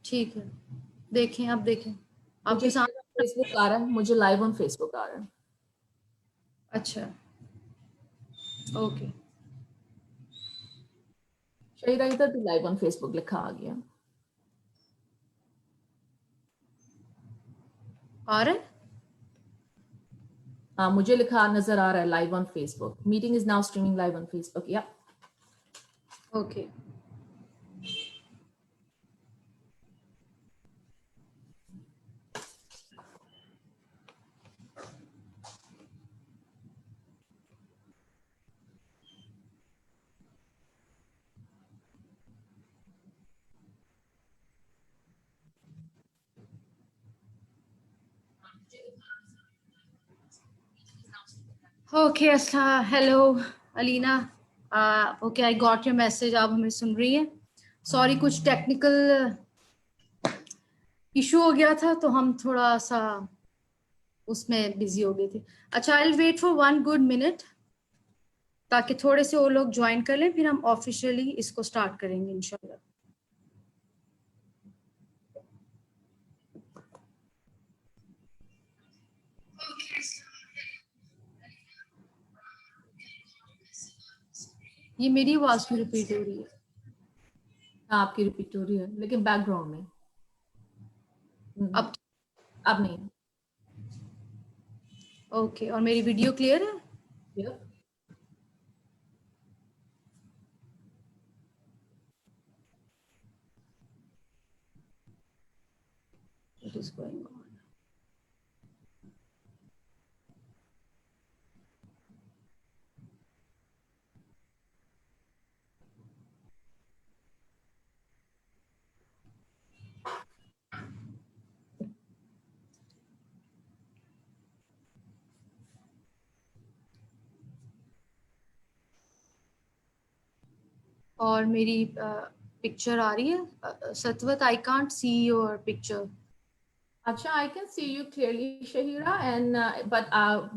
ठीक है, देखें, आप देखें मुझे आपके सामने। फेसबुक आ रहा है, मुझे लाइव ऑन फेसबुक आ रहा है। अच्छा, ओके। शहीरा इधर भी लाइव ऑन फेसबुक लिखा आ गया। आ रहा है? हाँ, मुझे लिखा नजर आ रहा है live on Facebook. Meeting is now streaming live on Facebook. Yeah okay. Okay, hello Alina. Okay, I got your message, आप हमें सुन रही हैं? सॉरी, कुछ टेक्निकल इशू हो गया था तो हम थोड़ा सा उसमें बिजी हो गए थे। अच्छा, I will wait for 1 good minute ताकि थोड़े से वो लोग ज्वाइन कर लें, फिर हम ऑफिशियली इसको स्टार्ट करेंगे इंशाल्लाह। ये मेरी आवाज भी रिपीट हो रही है? हाँ, आपकी रिपीट हो रही है लेकिन बैकग्राउंड में। अब अब नहीं। ओके, और मेरी वीडियो क्लियर है? Yep. What is going on? और मेरी पिक्चर आ रही है? Satwat, I can't see your picture. अच्छा, I can see you clearly Shahira, and but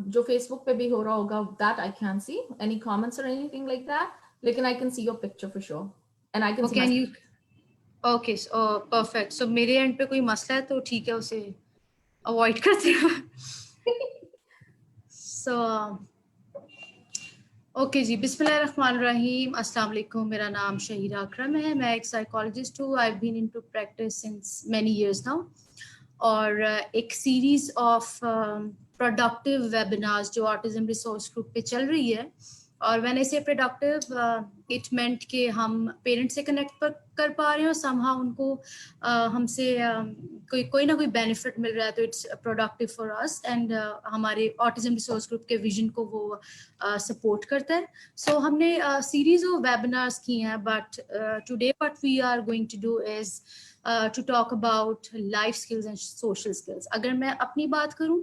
जो फेसबुक पे भी हो रहा होगा that I can see any comments और एनीथिंग लाइक दैट, लेकिन I can see your picture for sure and I can see okay, my. And you? Okay, perfect. So मेरे end पे कोई मसला है तो ठीक है, उसे अवॉइड करते हैं। सो ओके जी, बिस्मिल्लाहिर्रहमानिर्रहीम, अस्सलाम वालेकुम। मेरा नाम शहीरा अकरम है, मैं एक साइकोलॉजिस्ट हूँ। I been into practice since many years now. और एक सीरीज ऑफ प्रोडक्टिव वेबिनार्स जो ऑटिज्म रिसोर्स ग्रुप पे चल रही है, और व्हेन आई से प्रोडक्टिव, इट मेंट कि हम पेरेंट्स से कनेक्ट कर पा रहे हैं और समहाउ उनको हमसे कोई ना कोई बेनिफिट मिल रहा है, तो it's productive for us, and हमारे ऑटिज्म रिसोर्स ग्रुप के विजन को वो सपोर्ट करता है। सो हमने सीरीज ऑफ वेबिनार्स की हैं, but today what we are going to do is to talk about life skills and social skills. अगर मैं अपनी बात करूं,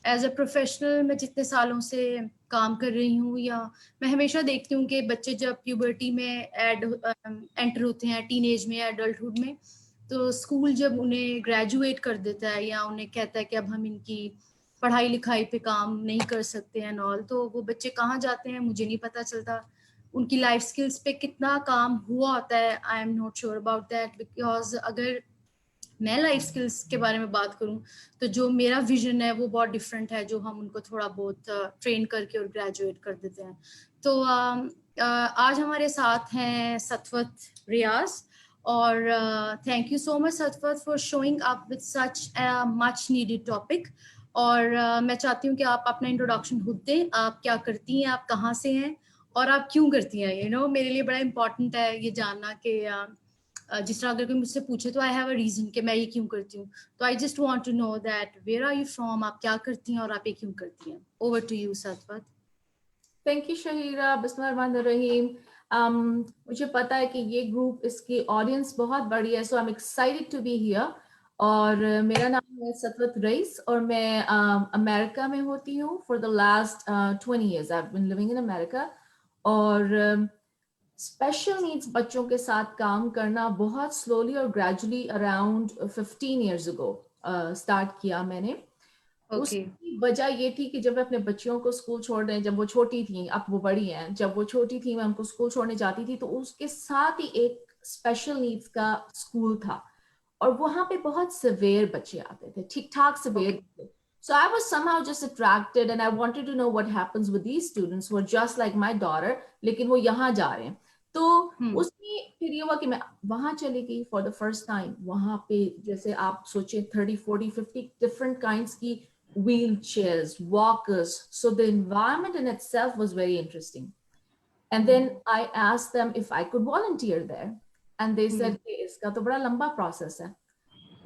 एज अ प्रोफेशनल मैं जितने सालों से काम कर रही हूँ, या मैं हमेशा देखती हूँ कि बच्चे जब प्यूबर्टी में एंटर होते हैं, टीनेज में या एडल्टहुड में, तो स्कूल जब उन्हें ग्रेजुएट कर देता है या उन्हें कहता है कि अब हम इनकी पढ़ाई लिखाई पे काम नहीं कर सकते हैं ऑल, तो वो बच्चे कहाँ जाते हैं मुझे नहीं पता चलता। उनकी लाइफ स्किल्स पे कितना काम हुआ होता है, आई am not sure about that, because अगर मैं लाइफ स्किल्स के बारे में बात करूं तो जो मेरा विजन है वो बहुत डिफरेंट है, जो हम उनको थोड़ा बहुत ट्रेन करके और ग्रेजुएट कर देते हैं। तो आज हमारे साथ हैं सतवत रियाज, और thank you so much Satwat for showing up with such much needed topic. और मैं चाहती हूँ कि आप अपना इंट्रोडक्शन खुद दें, आप क्या करती हैं, आप कहाँ से हैं, और आप क्यों करती हैं। यू नो, मेरे लिए बड़ा इंपॉर्टेंट है ये जानना कि जिस तरह अगर कोई मुझसे पूछे तो आई हैव अ रीजन कि मैं ये क्यों करती हूँ। तो I just want to know that where are you from, आप क्या करती हैं और आप ये क्यों करती हैं। Over to you Satwat. Thank you Shahira. बिस्मिल्लाहिर्रहमानिर्रहीम। मुझे पता है कि ये ग्रुप, इसकी ऑडियंस बहुत बड़ी है, so I am excited to be here. और मेरा नाम है सतवत रईस और मैं अमेरिका में होती हूँ for the last 20 years I have been living in America. और स्पेशल नीड्स बच्चों के साथ काम करना बहुत स्लोली और gradually around 15 years ago start किया मैंने। ओके। उसकी वजह ये थी कि जब मैं अपने बच्चियों को स्कूल छोड़ने, जब वो छोटी थी, अब वो बड़ी हैं, जब वो छोटी थी मैं उनको स्कूल छोड़ने जाती थी तो उसके साथ ही एक स्पेशल नीड्स का स्कूल था। और वहां पे बहुत सिवियर बच्चे आते थे, ठीक ठाक severe. So I was somehow just attracted and I wanted to know what happens with these students who are just like my daughter, लेकिन वो यहाँ जा रहे हैं। तो उसमें फिर ये हुआ कि मैं वहां चली गई फॉर द फर्स्ट टाइम। वहां पे जैसे आप सोचे 30, 40, 50 different kinds की wheelchairs, walkers. So the environment in itself was very interesting. And then I asked them if I could volunteer there. And they said कि इसका तो बड़ा लंबा प्रोसेस है।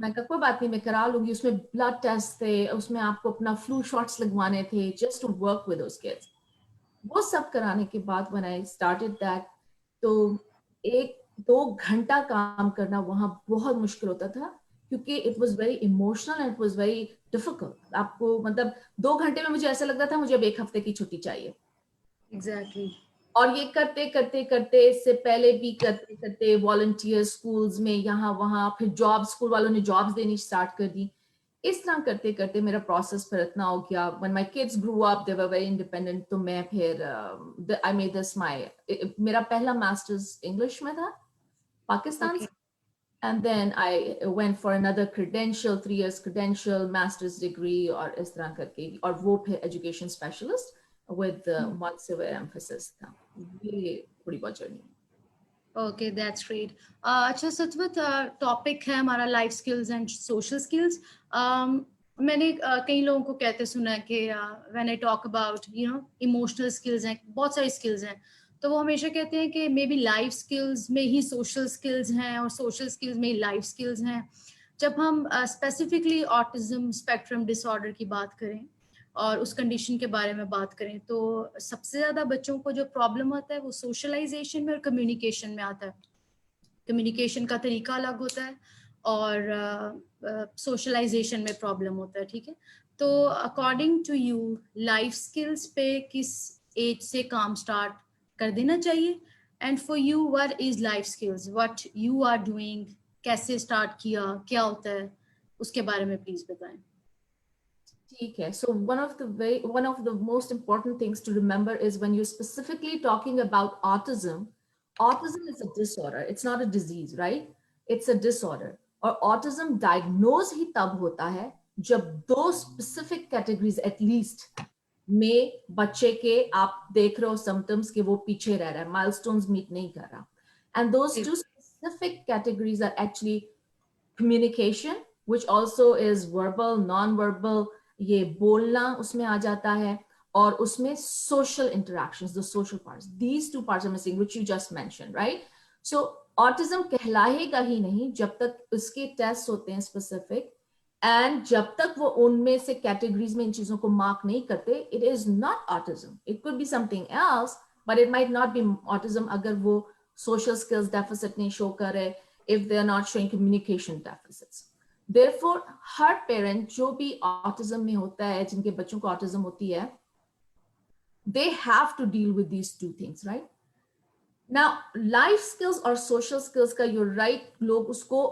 मैं कहा कोई बात नहीं, मैं करा लूंगी। उसमें ब्लड टेस्ट थे, उसमें आपको अपना फ्लू शॉट्स लगवाने थे, just to work with those kids. वो सब कराने के बाद व्हेन आई स्टार्टेड दैट, तो 1-2 घंटा काम करना वहां बहुत मुश्किल होता था, क्योंकि it was very emotional and it was very difficult. आपको मतलब 2 घंटे में मुझे ऐसा लगता था मुझे अब 1 हफ्ते की छुट्टी चाहिए। एग्जैक्टली। और ये करते करते करते, इससे पहले भी करते करते वॉलंटियर स्कूल्स में यहाँ वहाँ, फिर जॉब, स्कूल वालों ने जॉब्स देनी स्टार्ट कर दी। इस तरह करते करते मेरा प्रोसेस फिर इतना हो गया। When my kids grew up they were very independent, तो मैं फिर आई मेड दिस माय, मेरा पहला मास्टर्स इंग्लिश में था पाकिस्तान से। And then I went for another credential, 3 years credential, master's degree, और इस तरह करके, और वो फिर education specialist with one severe emphasis था। ये थोड़ी बहुत जर्नी। Okay, that's great. अच्छा सतवत, टॉपिक है हमारा life skills and social skills. मैंने कई लोगों को कहते सुना है कि when I talk about emotional skills हैं, बहुत सारी स्किल्स हैं, तो वो हमेशा कहते हैं कि मे बी लाइफ स्किल्स में ही सोशल स्किल्स हैं और सोशल स्किल्स में ही लाइफ स्किल्स हैं। जब हम स्पेसिफिकली ऑटिज्म स्पेक्ट्रम डिसऑर्डर की बात करें और उस कंडीशन के बारे में बात करें, तो सबसे ज्यादा बच्चों को जो प्रॉब्लम आता है वो सोशलाइजेशन में और कम्युनिकेशन में आता है। कम्युनिकेशन का तरीका अलग होता है और सोशलाइजेशन में प्रॉब्लम होता है, ठीक है। तो according to you life skills पे किस एज से काम स्टार्ट कर देना चाहिए? And for you what is life skills, what you are doing, कैसे स्टार्ट किया, क्या होता है, उसके बारे में प्लीज बताएं। ठीक है। So one of the most important things to remember is when you're specifically talking about autism, autism is a disorder. It's not a disease, right? It's a disorder. और autism diagnose ही तब होता है जब 2 specific categories at least में बच्चे के आप देख रहे हो symptoms कि वो पीछे रह रहा है, milestones meet नहीं कर रहा। And those 2 specific categories are actually communication, which also is verbal, non-verbal, ये बोलना उसमें आ जाता है, और उसमें social interactions, the social parts. These 2 parts are missing, which you just mentioned, right? So autism कहलाएगा ही नहीं जब तक उसके टेस्ट होते हैं specific, and जब तक वो उनमें से कैटेगरीज में इन चीजों को मार्क नहीं करते, it is not autism. It could be something else, but it might not be autism अगर वो social skills deficit नहीं show करे, if they are not showing communication deficits. Therefore, her parent जो भी autism में होता है, जिनके बच्चों को autism होती है, they have to deal with these 2 things, right? Now, life skills और social skills का you're right, लोग उसको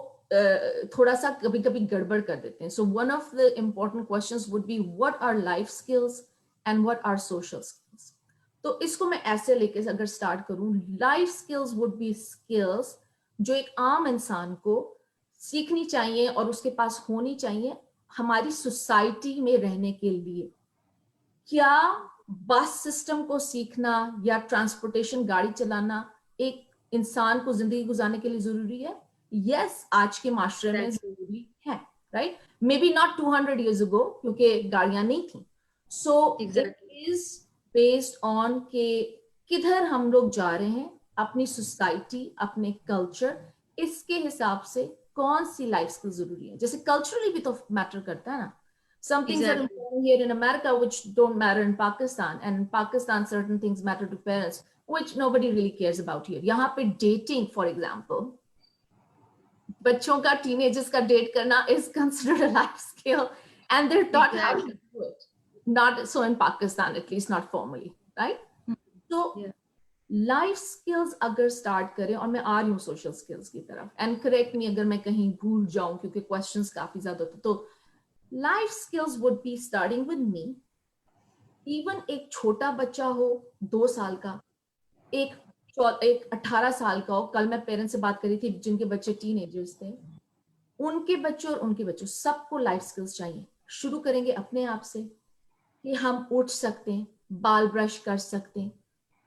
थोड़ा सा कभी कभी गड़बड़ कर देते हैं। So one of the important questions would be what are life skills and what are social skills? तो इसको मैं ऐसे लेके अगर स्टार्ट करूं, life skills would be skills जो एक आम इंसान को सीखनी चाहिए और उसके पास होनी चाहिए हमारी सोसाइटी में रहने के लिए। क्या बस सिस्टम को सीखना या ट्रांसपोर्टेशन गाड़ी चलाना एक इंसान को जिंदगी गुजारने के लिए जरूरी है? यस, आज के माशरे में जरूरी है, right? May be not 200 years ago, क्योंकि गाड़ियां नहीं थी। So it is based on के किधर हम लोग जा रहे हैं, अपनी सोसाइटी, अपने कल्चर, इसके हिसाब से कौन सी लाइफ स्किल जरूरी है। जैसे कल्चरली भी तो मैटर करता है ना। Some things are important here in America which don't matter in Pakistan, and in Pakistan certain things matter to parents which nobody really cares about here. यहाँ पे dating, for example, बच्चों का teenagers का date करना is considered a life skill, and they're taught how to do it. Not so in Pakistan, at least not formally, right? So life skills अगर start करें, और मैं आ रही हूँ social skills की तरफ, and correct me अगर मैं कहीं भूल जाऊं क्योंकि questions काफी ज्यादा होते, तो life skills would be starting with me. Even एक छोटा बच्चा हो 2 साल का, एक 18 साल का हो। कल मैं पेरेंट्स से बात करी थी जिनके बच्चे टीनेजर्स थे। उनके बच्चों और उनके बच्चों सबको लाइफ स्किल्स चाहिए। शुरू करेंगे अपने आप से कि हम उठ सकते हैं, बाल ब्रश कर सकते हैं,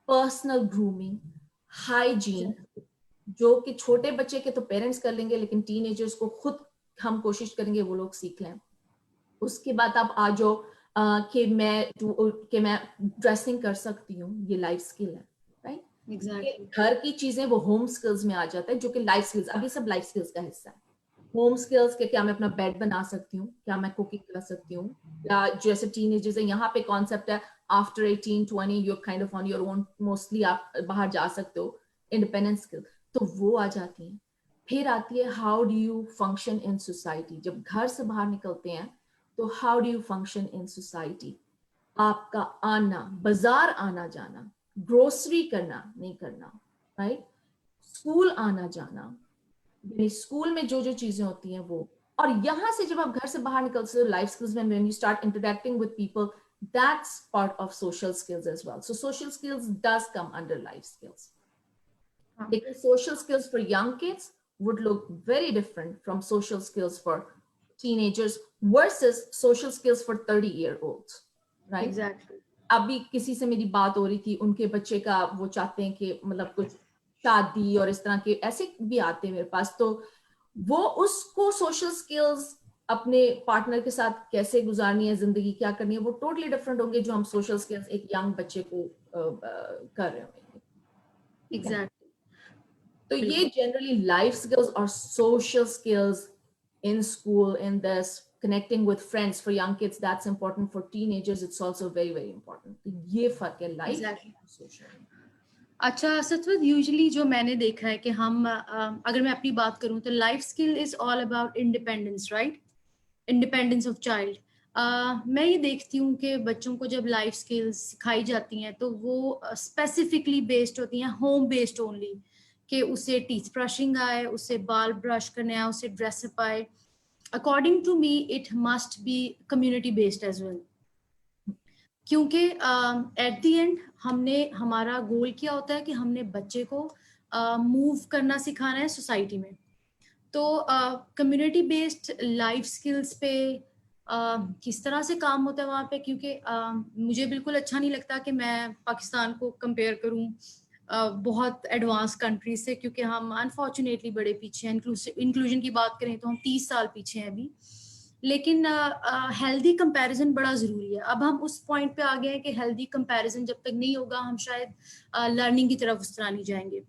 पर्सनल ग्रूमिंग, हाइजीन, जो कि छोटे बच्चे के तो पेरेंट्स कर लेंगे, लेकिन टीनेजर्स को खुद हम कोशिश करेंगे वो लोग सीख लें। उसके बाद आप आ जाओ कि मैं ड्रेसिंग कर सकती हूँ, ये लाइफ स्किल है, राइट? एग्जैक्टली। घर की चीजें वो होम स्किल्स में आ जाता है, जो कि लाइफ स्किल्स, अभी सब लाइफ स्किल्स का हिस्सा है। होम स्किल्स के क्या मैं अपना बेड बना सकती हूँ, क्या मैं कुकिंग कर सकती हूँ, या जैसे टीनेजर्स है, यहाँ पे कॉन्सेप्ट है after 18-20 you're kind of on your own, mostly आप बाहर जा सकते हो, इंडिपेंडेंस स्किल, तो वो आ जाती है। फिर आती है how do you function in society. जब घर से बाहर निकलते हैं तो how do you function in society, आपका आना, बाजार आना जाना, ग्रोसरी करना नहीं करना, राइट, स्कूल आना जाना, स्कूल में जो जो चीजें होती हैं वो, और यहां से जब आप घर से बाहर निकलते हो लाइफ स्किल्स में, when you start interacting with people, that's part of social skills as well. So social skills does come under life skills, लेकिन social skills for young kids would look very different from social skills for teenagers versus social skills for 30-year-olds, right? Exactly. अभी किसी से मेरी बात हो रही थी, उनके बच्चे का वो चाहते हैं कि मतलब कुछ शादी और इस तरह के ऐसे भी आते हैं मेरे पास, तो वो उसको सोशल स्किल्स अपने पार्टनर के साथ कैसे गुजारनी है, जिंदगी क्या करनी है, वो टोटली डिफरेंट होंगे जो हम सोशल स्किल्स एक यंग बच्चे को कर रहे होंगे, ठीक है? एग्जैक्टली। तो ये बिल्कुल। जनरली लाइफ स्किल्स और social skills in school, in this connecting with friends for young kids, that's important. For teenagers it's also very very important. तो ये फर्क है लाइफ एग्जैक्टली। सोशल। अच्छा सतवत, यूजुअली जो मैंने देखा है कि हम अगर मैं अपनी बात करूं तो life skill is all about independence, right? Independence of child. मैं ये देखती हूँ कि बच्चों को जब लाइफ स्किल्स सिखाई जाती हैं तो वो स्पेसिफिकली बेस्ड होती हैं, होम बेस्ड ओनली, कि उसे टीथ ब्रशिंग आए, उसे बाल ब्रश करने आए, उसे ड्रेसअप आए। According to me it must be community based as well, क्योंकि एट द एंड हमने, हमारा गोल क्या होता है कि हमने बच्चे को मूव करना सिखाना है सोसाइटी में। तो कम्युनिटी बेस्ड लाइफ स्किल्स पे किस तरह से काम होता है वहाँ पे, क्योंकि मुझे बिल्कुल अच्छा नहीं लगता कि मैं पाकिस्तान को कंपेयर करूँ बहुत एडवांस कंट्री से, क्योंकि हम अनफॉर्चुनेटली बड़े पीछे हैं। इंक्लूजन की बात करें तो हम 30 साल पीछे हैं अभी, लेकिन हेल्दी कंपैरिजन बड़ा ज़रूरी है। अब हम उस पॉइंट पे आ गए हैं कि हेल्दी कंपैरिजन जब तक नहीं होगा हम शायद लर्निंग की तरफ उस तरह नहीं जाएंगे।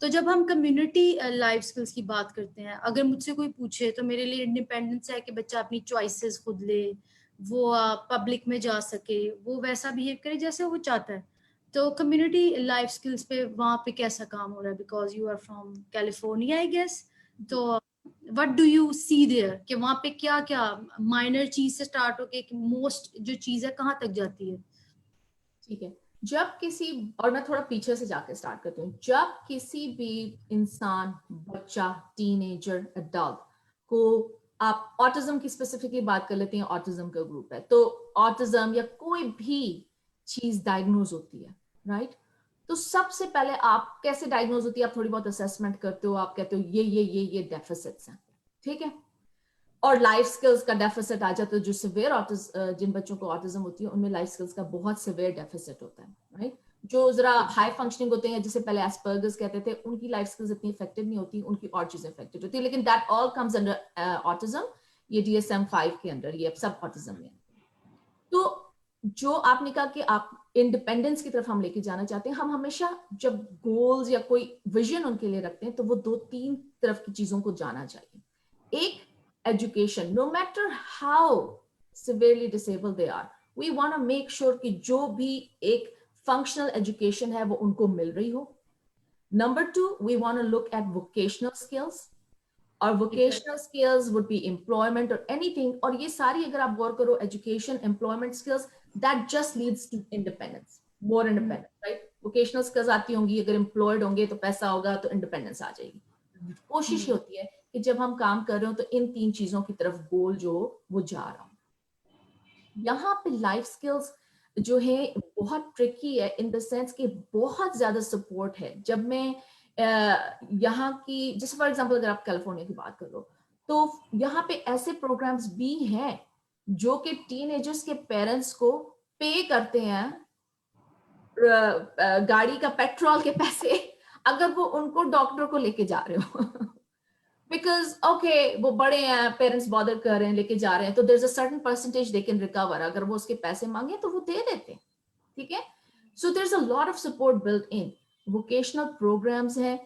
तो जब हम कम्युनिटी लाइफ स्किल्स की बात करते हैं, अगर मुझसे कोई पूछे तो मेरे लिए इंडिपेंडेंस है कि बच्चा अपनी चॉइसेस खुद ले, वो पब्लिक में जा सके, वो वैसा बिहेव करे जैसे वो चाहता है। तो कम्युनिटी लाइफ स्किल्स पे वहाँ पे कैसा काम हो रहा है, because you are from California I guess, तो what do you see there कि वहाँ पे क्या क्या माइनर चीज से स्टार्ट होके मोस्ट जो चीज है कहाँ तक जाती है? ठीक है, जब किसी, और मैं थोड़ा पीछे से जाके स्टार्ट करती हूँ, जब किसी भी इंसान, बच्चा, टीनेजर, अडल्ट को, आप ऑटिज्म की स्पेसिफिकली बात कर लेते हैं, ऑटिज्म का ग्रुप है, तो ऑटिज्म या कोई भी चीज डायग्नोज होती है, राइट? तो सबसे पहले आप कैसे डायग्नोज होती है, आप थोड़ी बहुत असेसमेंट करते हो, आप कहते हो ये डेफिसिट्स हैं, ठीक है? और लाइफ स्किल्स का डेफिसिट आ जाता है, जो सिवियर ऑटिज्म, जिन बच्चों को ऑटिज्म होती है उनमें लाइफ स्किल्स का बहुत सिवियर डेफिसिट होता है, राइट? जो जरा हाई फंक्शनिंग होते हैं, जिसे पहले एस्पर्गर्स कहते थे, उनकी लाइफ स्किल्स इतनी इफेक्टिव नहीं होती, उनकी और चीजें इफेक्टिव होती है, लेकिन that all comes under autism, ये DSM-5 के अंदर, ये सब ऑटिज्म में। तो जो आपने कहा कि आप इंडिपेंडेंस की तरफ हम लेके जाना चाहते हैं, हम हमेशा जब गोल्स या कोई विजन उनके लिए रखते हैं तो वो 2-3 तरफ की चीजों को जाना चाहिए। एक, education, no matter how severely disabled they are, we want to make sure कि जो भी एक functional education है वो उनको मिल रही हो। Number 2, we want to look at vocational skills, और vocational skills would be employment or anything, और ये सारी अगर आप गौर करो, education, employment skills, that just leads to independence, more independence, right? vocational skills आती होंगी, अगर employed होंगे तो पैसा होगा तो independence आ जाएगी। कोशिश ये होती है कि जब हम काम कर रहे हो तो इन 3 चीजों की तरफ गोल जो वो जा रहा हो। यहाँ पे लाइफ स्किल्स जो है बहुत ट्रिकी है, इन द सेंस कि बहुत ज्यादा सपोर्ट है। जब मैं यहाँ की, जैसे फॉर एग्जांपल अगर आप कैलिफोर्निया की बात कर लो, तो यहाँ पे ऐसे प्रोग्राम्स भी हैं जो कि टीनेजर्स के पेरेंट्स को पे करते हैं गाड़ी का पेट्रोल के पैसे, अगर वो उनको डॉक्टर को लेके जा रहे हो। बिकॉज ओके वो बड़े हैं, पेरेंट्स बॉदर कर रहे हैं, लेके जा रहे हैं, तो there is a certain percentage they can recover. अगर वो उसके पैसे मांगे तो वो दे देते हैं, ठीक है। So there is a lot of support built in. Vocational programs हैं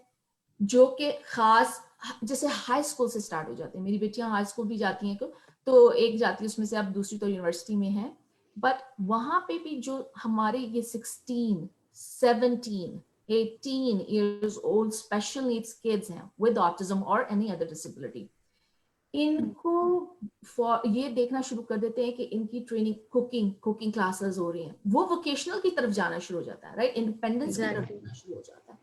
जो कि खास जैसे हाई स्कूल से स्टार्ट हो जाते हैं। मेरी बेटियां हाई स्कूल भी जाती हैं, तो एक जाती है उसमें से, अब दूसरी तो यूनिवर्सिटी में है। बट वहां पे भी जो हमारे ये 16, 17, 18 years old special needs kids हैं with autism or any other disability, इनको ये देखना शुरू कर देते हैं कि इनकी ट्रेनिंग, कुकिंग क्लासेस हो रही हैं, वो वोकेशनल की तरफ जाना शुरू हो जाता है, राइट, इंडिपेंडेंस की तरफ जाना शुरू हो जाता है।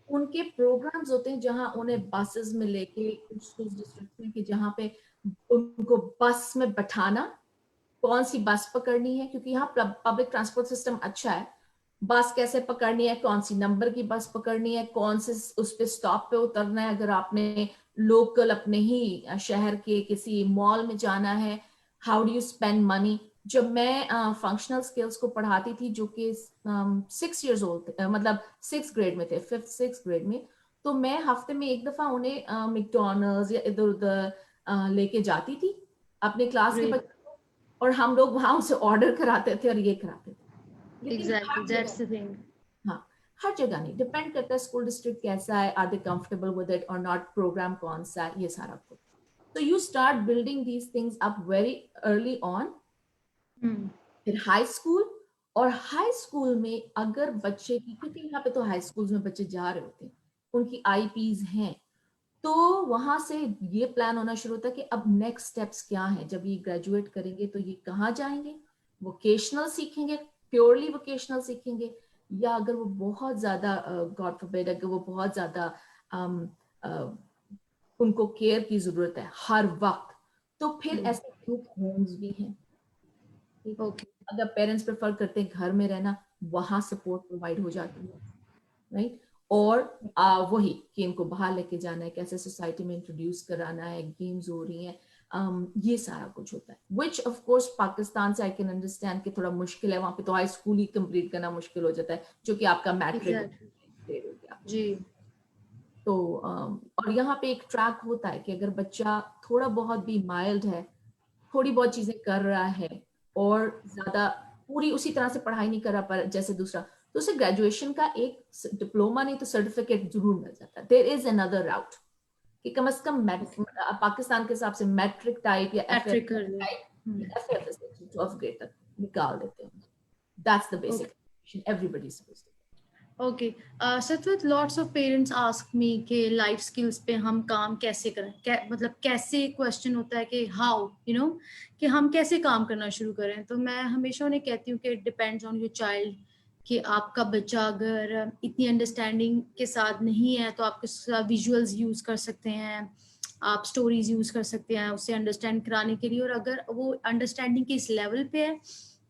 उनके प्रोग्राम्स होते हैं जहां उन्हें बसेस में लेके कुछ डिस्ट्रिक्ट में, कि जहां पे उनको बस में बैठाना, कौन सी बस पकड़नी है, क्योंकि यहाँ पब्लिक ट्रांसपोर्ट सिस्टम अच्छा है, बस कैसे पकड़नी है, कौन सी नंबर की बस पकड़नी है, कौन से उस पे स्टॉप पे उतरना है, अगर आपने लोकल अपने ही शहर के किसी मॉल में जाना है, how do you spend money. जब मैं फंक्शनल स्किल्स को पढ़ाती थी, जो कि 6 years old मतलब 6th ग्रेड में थे, 5th 6th ग्रेड में, तो मैं हफ्ते में एक दफा उन्हें मैकडॉनल्ड्स या इधर उधर लेके जाती थी अपने क्लास के बच्चों को, और हम लोग वहां उसे ऑर्डर कराते थे और ये कराते थे। लेकिन Exactly, that's the thing. हाँ, हर जगह नहीं, डिपेंड करता है स्कूल डिस्ट्रिक्ट कैसा है, are they comfortable with it और नॉट, प्रोग्राम कौन सा है, ये सारा कुछ। तो you start building these things up very early on. फिर हाई स्कूल, और हाई स्कूल में अगर बच्चे की, क्योंकि यहाँ पे तो हाई स्कूल में बच्चे जा रहे होते हैं, उनकी आईपीज हैं, तो वहां से ये प्लान होना शुरू होता है कि अब नेक्स्ट स्टेप्स क्या हैं, जब ये ग्रेजुएट करेंगे तो ये कहाँ जाएंगे, वोकेशनल सीखेंगे, प्योरली वोकेशनल सीखेंगे, या अगर वो बहुत ज्यादा गॉड फॉरबिड, अगर वो बहुत ज्यादा उनको केयर की जरूरत है हर वक्त, तो फिर ऐसे ग्रुप होम्स भी हैं। Okay. अगर पेरेंट्स प्रेफर करते हैं घर में रहना, वहां सपोर्ट प्रोवाइड हो जाती है, राइट। और वही कि इनको बाहर लेके जाना है, कैसे सोसाइटी में इंट्रोड्यूस कराना है, गेम्स हो रही हैं, ये सारा कुछ होता है, विच ऑफ कोर्स पाकिस्तान से आई कैन अंडरस्टैंड कि थोड़ा मुश्किल है, वहां पे तो हाई स्कूल ही कंप्लीट करना मुश्किल हो जाता है, जो कि आपका मैट्रिक Exactly. जी। तो और यहाँ पे एक ट्रैक होता है कि अगर बच्चा थोड़ा बहुत भी माइल्ड है, थोड़ी बहुत चीजें कर रहा है और ज्यादा पूरी उसी तरह से पढ़ाई नहीं कर रहा पर जैसे दूसरा, तो उसे ग्रेजुएशन का एक डिप्लोमा नहीं तो सर्टिफिकेट जरूर मिल जाता है। देयर इज अनदर राउट कि कम से कम पाकिस्तान के हिसाब से मैट्रिक टाइप या Patrick एफएफ कर ले। टाइप, एफएफ 12th ग्रेड तक निकाल देते हैं। That's the basic everybody is supposed to. Okay Satwat, lots of parents ask me कि लाइफ स्किल्स पे हम काम कैसे करें, मतलब कैसे क्वेश्चन होता है कि हाउ कि हम कैसे काम करना शुरू करें। तो मैं हमेशा उन्हें कहती हूँ कि it depends on your child, कि आपका बच्चा अगर इतनी अंडरस्टैंडिंग के साथ नहीं है तो आप विजुअल्स यूज कर सकते हैं, आप स्टोरीज यूज कर सकते हैं उसे अंडरस्टैंड कराने के लिए। और अगर वो अंडरस्टैंडिंग के इस लेवल पे है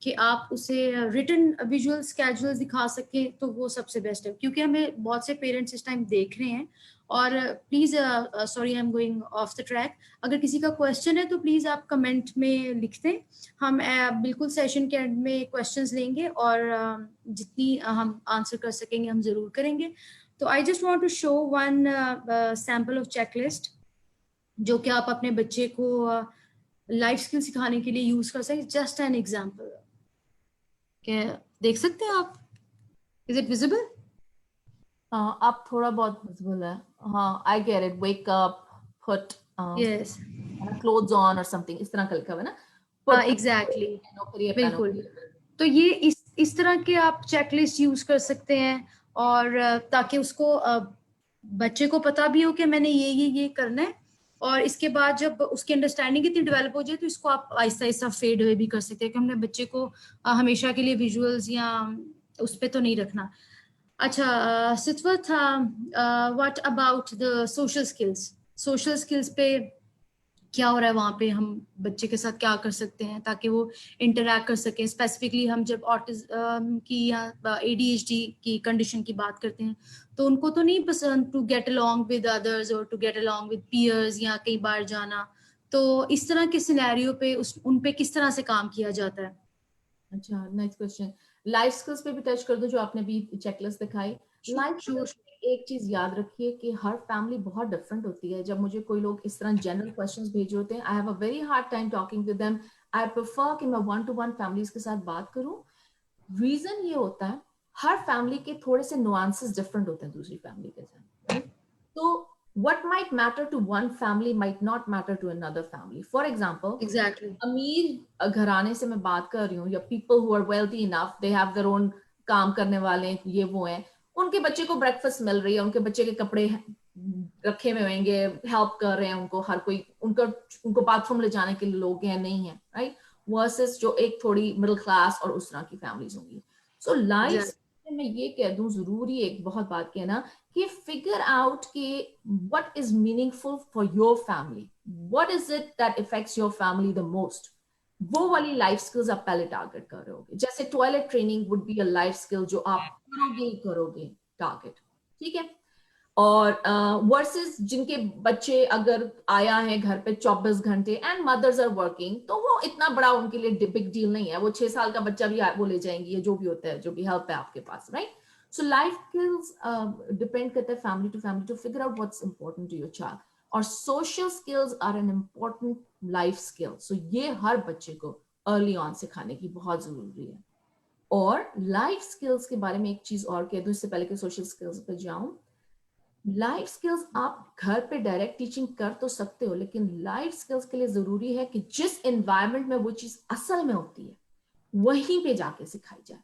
कि आप उसे रिटन विजुअल्स कैजुअल्स दिखा सकें, तो वो सबसे बेस्ट है। क्योंकि हमें बहुत से पेरेंट्स इस टाइम देख रहे हैं, और please sorry I am going of the track, अगर किसी का क्वेश्चन है तो प्लीज आप कमेंट में लिख दें, हम बिल्कुल सेशन के एंड में क्वेश्चंस लेंगे, और जितनी हम आंसर कर सकेंगे हम जरूर करेंगे। तो I just want to show one sample of checklist, जो कि आप अपने बच्चे को लाइफ स्किल सिखाने के लिए यूज कर सकते। जस्ट एन एग्जाम्पल, क्या देख सकते हैं आप? Is it visible? आप थोड़ा बहुत विजिबल है, हाँ, I get it, wake up, put yes, clothes on और समथिंग इस तरह का लिखा हुआ है ना, हाँ एग्जैक्टली, बिल्कुल। तो ये इस तरह के आप चेकलिस्ट यूज कर सकते हैं, और ताकि उसको बच्चे को पता भी हो कि मैंने ये करना है, और इसके बाद जब उसकी अंडरस्टैंडिंग इतनी डेवलप हो जाए तो इसको आप आहिस्ता आहिस्ता फेड अवे भी कर सकते हैं, कि हमने बच्चे को हमेशा के लिए विजुअल्स या उस पर तो नहीं रखना। अच्छा Sitwat, what about the social skills? Social skills पे क्या हो रहा है वहाँ पे, हम बच्चे के साथ क्या कर सकते हैं ताकि वो इंटरैक्ट कर सकें? स्पेसिफिकली हम जब ऑटिज्म की या ADHD की कंडीशन की बात करते हैं, तो उनको तो नहीं पसंद to get along with others और to get along with peers या कई बार जाना, तो इस तरह के सिनेरियो पे उन पे किस तरह से काम किया जाता है? अच्छा, नेक्स्ट क्वेश्चन। लाइफ स्किल्स पे भी टच कर दो, जो आपने भी चेकलिस्ट दिखाई। लाइफ स्किल्स में एक चीज याद रखिए कि हर फैमिली बहुत डिफरेंट होती है। जब मुझे कोई लोग इस तरह जनरल क्वेश्चंस भेजे होते हैं, I have a very hard time talking with them. I prefer कि मैं 1-to-1 फैमिलीज के साथ बात करूं। रीजन ये होता है, हर फैमिली के थोड़े से नुआंसेस डिफरेंट होते हैं दूसरी फैमिली के साथ, राइट? तो what might matter to one family might not matter to another family. For example, exactly. अमीर घराने से मैं बात कर रही हूँ, या people who are wealthy enough, they have their own, काम करने वाले ये वो हैं, उनके बच्चे को ब्रेकफास्ट मिल रही है, उनके बच्चे के कपड़े रखे हुए होंगे, हेल्प कर रहे हैं उनको हर कोई, उनको बाथरूम ले जाने के लिए लोग हैं नहीं है, राइट? वर्सेस जो एक थोड़ी मिडिल क्लास और उस तरह की फैमिलीज होंगी। सो लाइफ में ये कह दूं, जरूरी एक बहुत बात कहना कि फिगर आउट कि what is meaningful for your family, what is it that effects your family the most. वो वाली लाइफ स्किल्स आप पहले टारगेट कर रहे होगे। जैसे toilet training would be a life skill जो आप करोगे ही करोगे टारगेट, ठीक है? और वर्सेस जिनके बच्चे अगर आया है घर पे 24 घंटे एंड मदर्स आर वर्किंग, तो वो इतना बड़ा उनके लिए बिग डील नहीं है, वो 6 साल का बच्चा भी वो ले जाएंगी, या जो भी होता है, जो भी हेल्प है आपके पास, right? So life skills depend करता है family to family to figure out what's important to your child. और social skills are an important life skill, so ये हर बच्चे को अर्ली ऑन सिखाने की बहुत जरूरी है। और लाइफ स्किल्स के बारे में एक चीज और कह दूं इससे पहले कि सोशल स्किल्स पे जाऊं। लाइफ स्किल्स आप घर पे डायरेक्ट टीचिंग कर तो सकते हो, लेकिन लाइफ स्किल्स के लिए जरूरी है कि जिस एनवायरनमेंट में वो चीज असल में होती है वहीं पे जाके सिखाई जाए।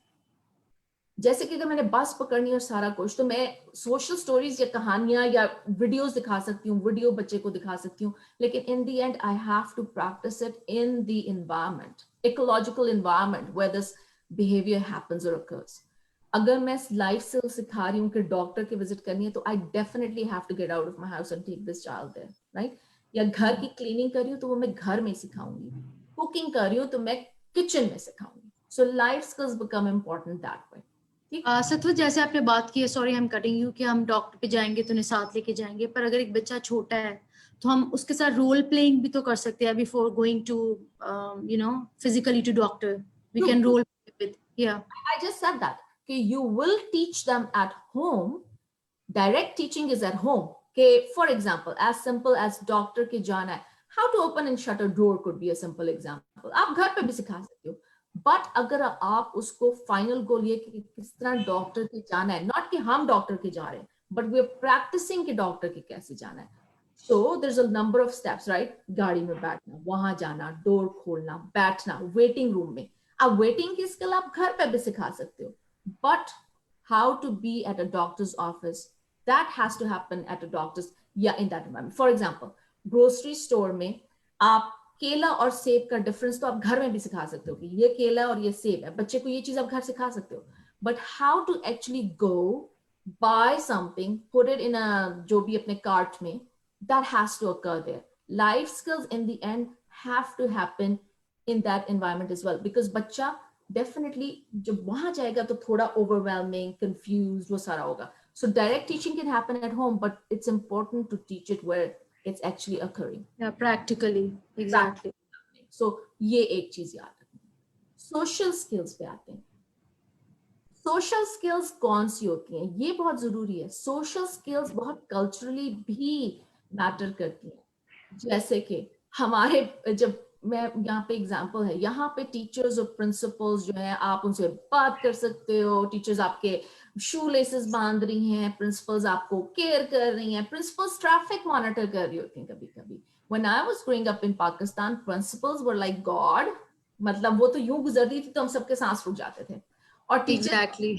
जैसे कि अगर मैंने बस पकड़नी और सारा कुछ, तो मैं सोशल स्टोरीज या कहानियां या वीडियोस दिखा सकती हूँ, वीडियो बच्चे को दिखा सकती हूँ, लेकिन in the end I have to practise it in the environment, ecological environment where this behaviour happens और occurs। अगर मैं लाइफ से सिखा रही हूँ कि डॉक्टर की विजिट करनी है, तो I definitely have to get out of my house and take this child there, right? या घर की क्लीनिंग कर रही हूँ तो वो मैं घर में सिखाऊंगी, कुकिंग कर रही हूँ तो मैं किचन में सिखाऊंगी। So life skills become important that way. Satwar, जैसे आपने बात की है, sorry I am cutting you, कि हम डॉक्टर पे जाएंगे तो उन्हें साथ लेके जाएंगे, पर अगर एक बच्चा छोटा है तो हम उसके साथ रोल प्लेइंग भी तो कर सकते हैं before going to physically to doctor. We can roll with, या I just said that. Okay, you will teach them at home. Direct teaching is at home. Okay, for example, as simple as doctor के जाना है, how to open and shut a door could be a simple example. आप घर पे भी सिखा सकते हो। बट अगर आप उसको फाइनल गोल ये कि किस तरह डॉक्टर के जाना है, नॉट कि हम डॉक्टर के जा रहे हैं, बट वी आर प्रैक्टिसिंग कि डॉक्टर के कैसे जाना है। So there's a number of steps, right? गाड़ी में बैठना, वहां जाना, डोर खोलना, बैठना, वेटिंग रूम में। अब वेटिंग की स्किल आप घर पे भी सिखा सकते हो, but how to be at a doctor's office, that has to happen at a doctor's, yeah, in that environment. For example, grocery store में आप केला और सेब का डिफरेंस तो आप घर में भी सिखा सकते हो कि ये केला और ये सेब है, बच्चे को ये चीज आप घर सिखा सकते हो। But how to actually go by something, put it in a जो भी अपने कार्ट में, that has to occur there. Life skills in the end have to happen in that environment as well, because बच्चा definitely जब वहां जाएगा तो थोड़ा overwhelming, confused वो सारा होगा। So direct teaching can happen at home, but it's important to teach it where it's actually occurring. Practically, exactly. So ये एक चीज याद रखना। सोशल स्किल्स पे आते हैं। सोशल स्किल्स कौन सी होती हैं, ये बहुत जरूरी है। सोशल स्किल्स बहुत कल्चरली भी मैटर करती हैं। जैसे कि हमारे, जब मैं यहाँ पे एग्जांपल है, यहाँ पे टीचर्स और प्रिंसिपल्स जो है, आप उनसे बात कर सकते हो। टीचर्स आपके शू लेसेस बांध रही हैं, प्रिंसिपल्स आपको केयर कर रही हैं, प्रिंसिपल्स ट्रैफिक मॉनिटर कर रही होती हैं कभी कभी। When I was growing up in Pakistan, principles were like God. मतलब वो तो यूं गुजरती थी तो हम सबके सांस रुक जाते थे। और teacher Exactly.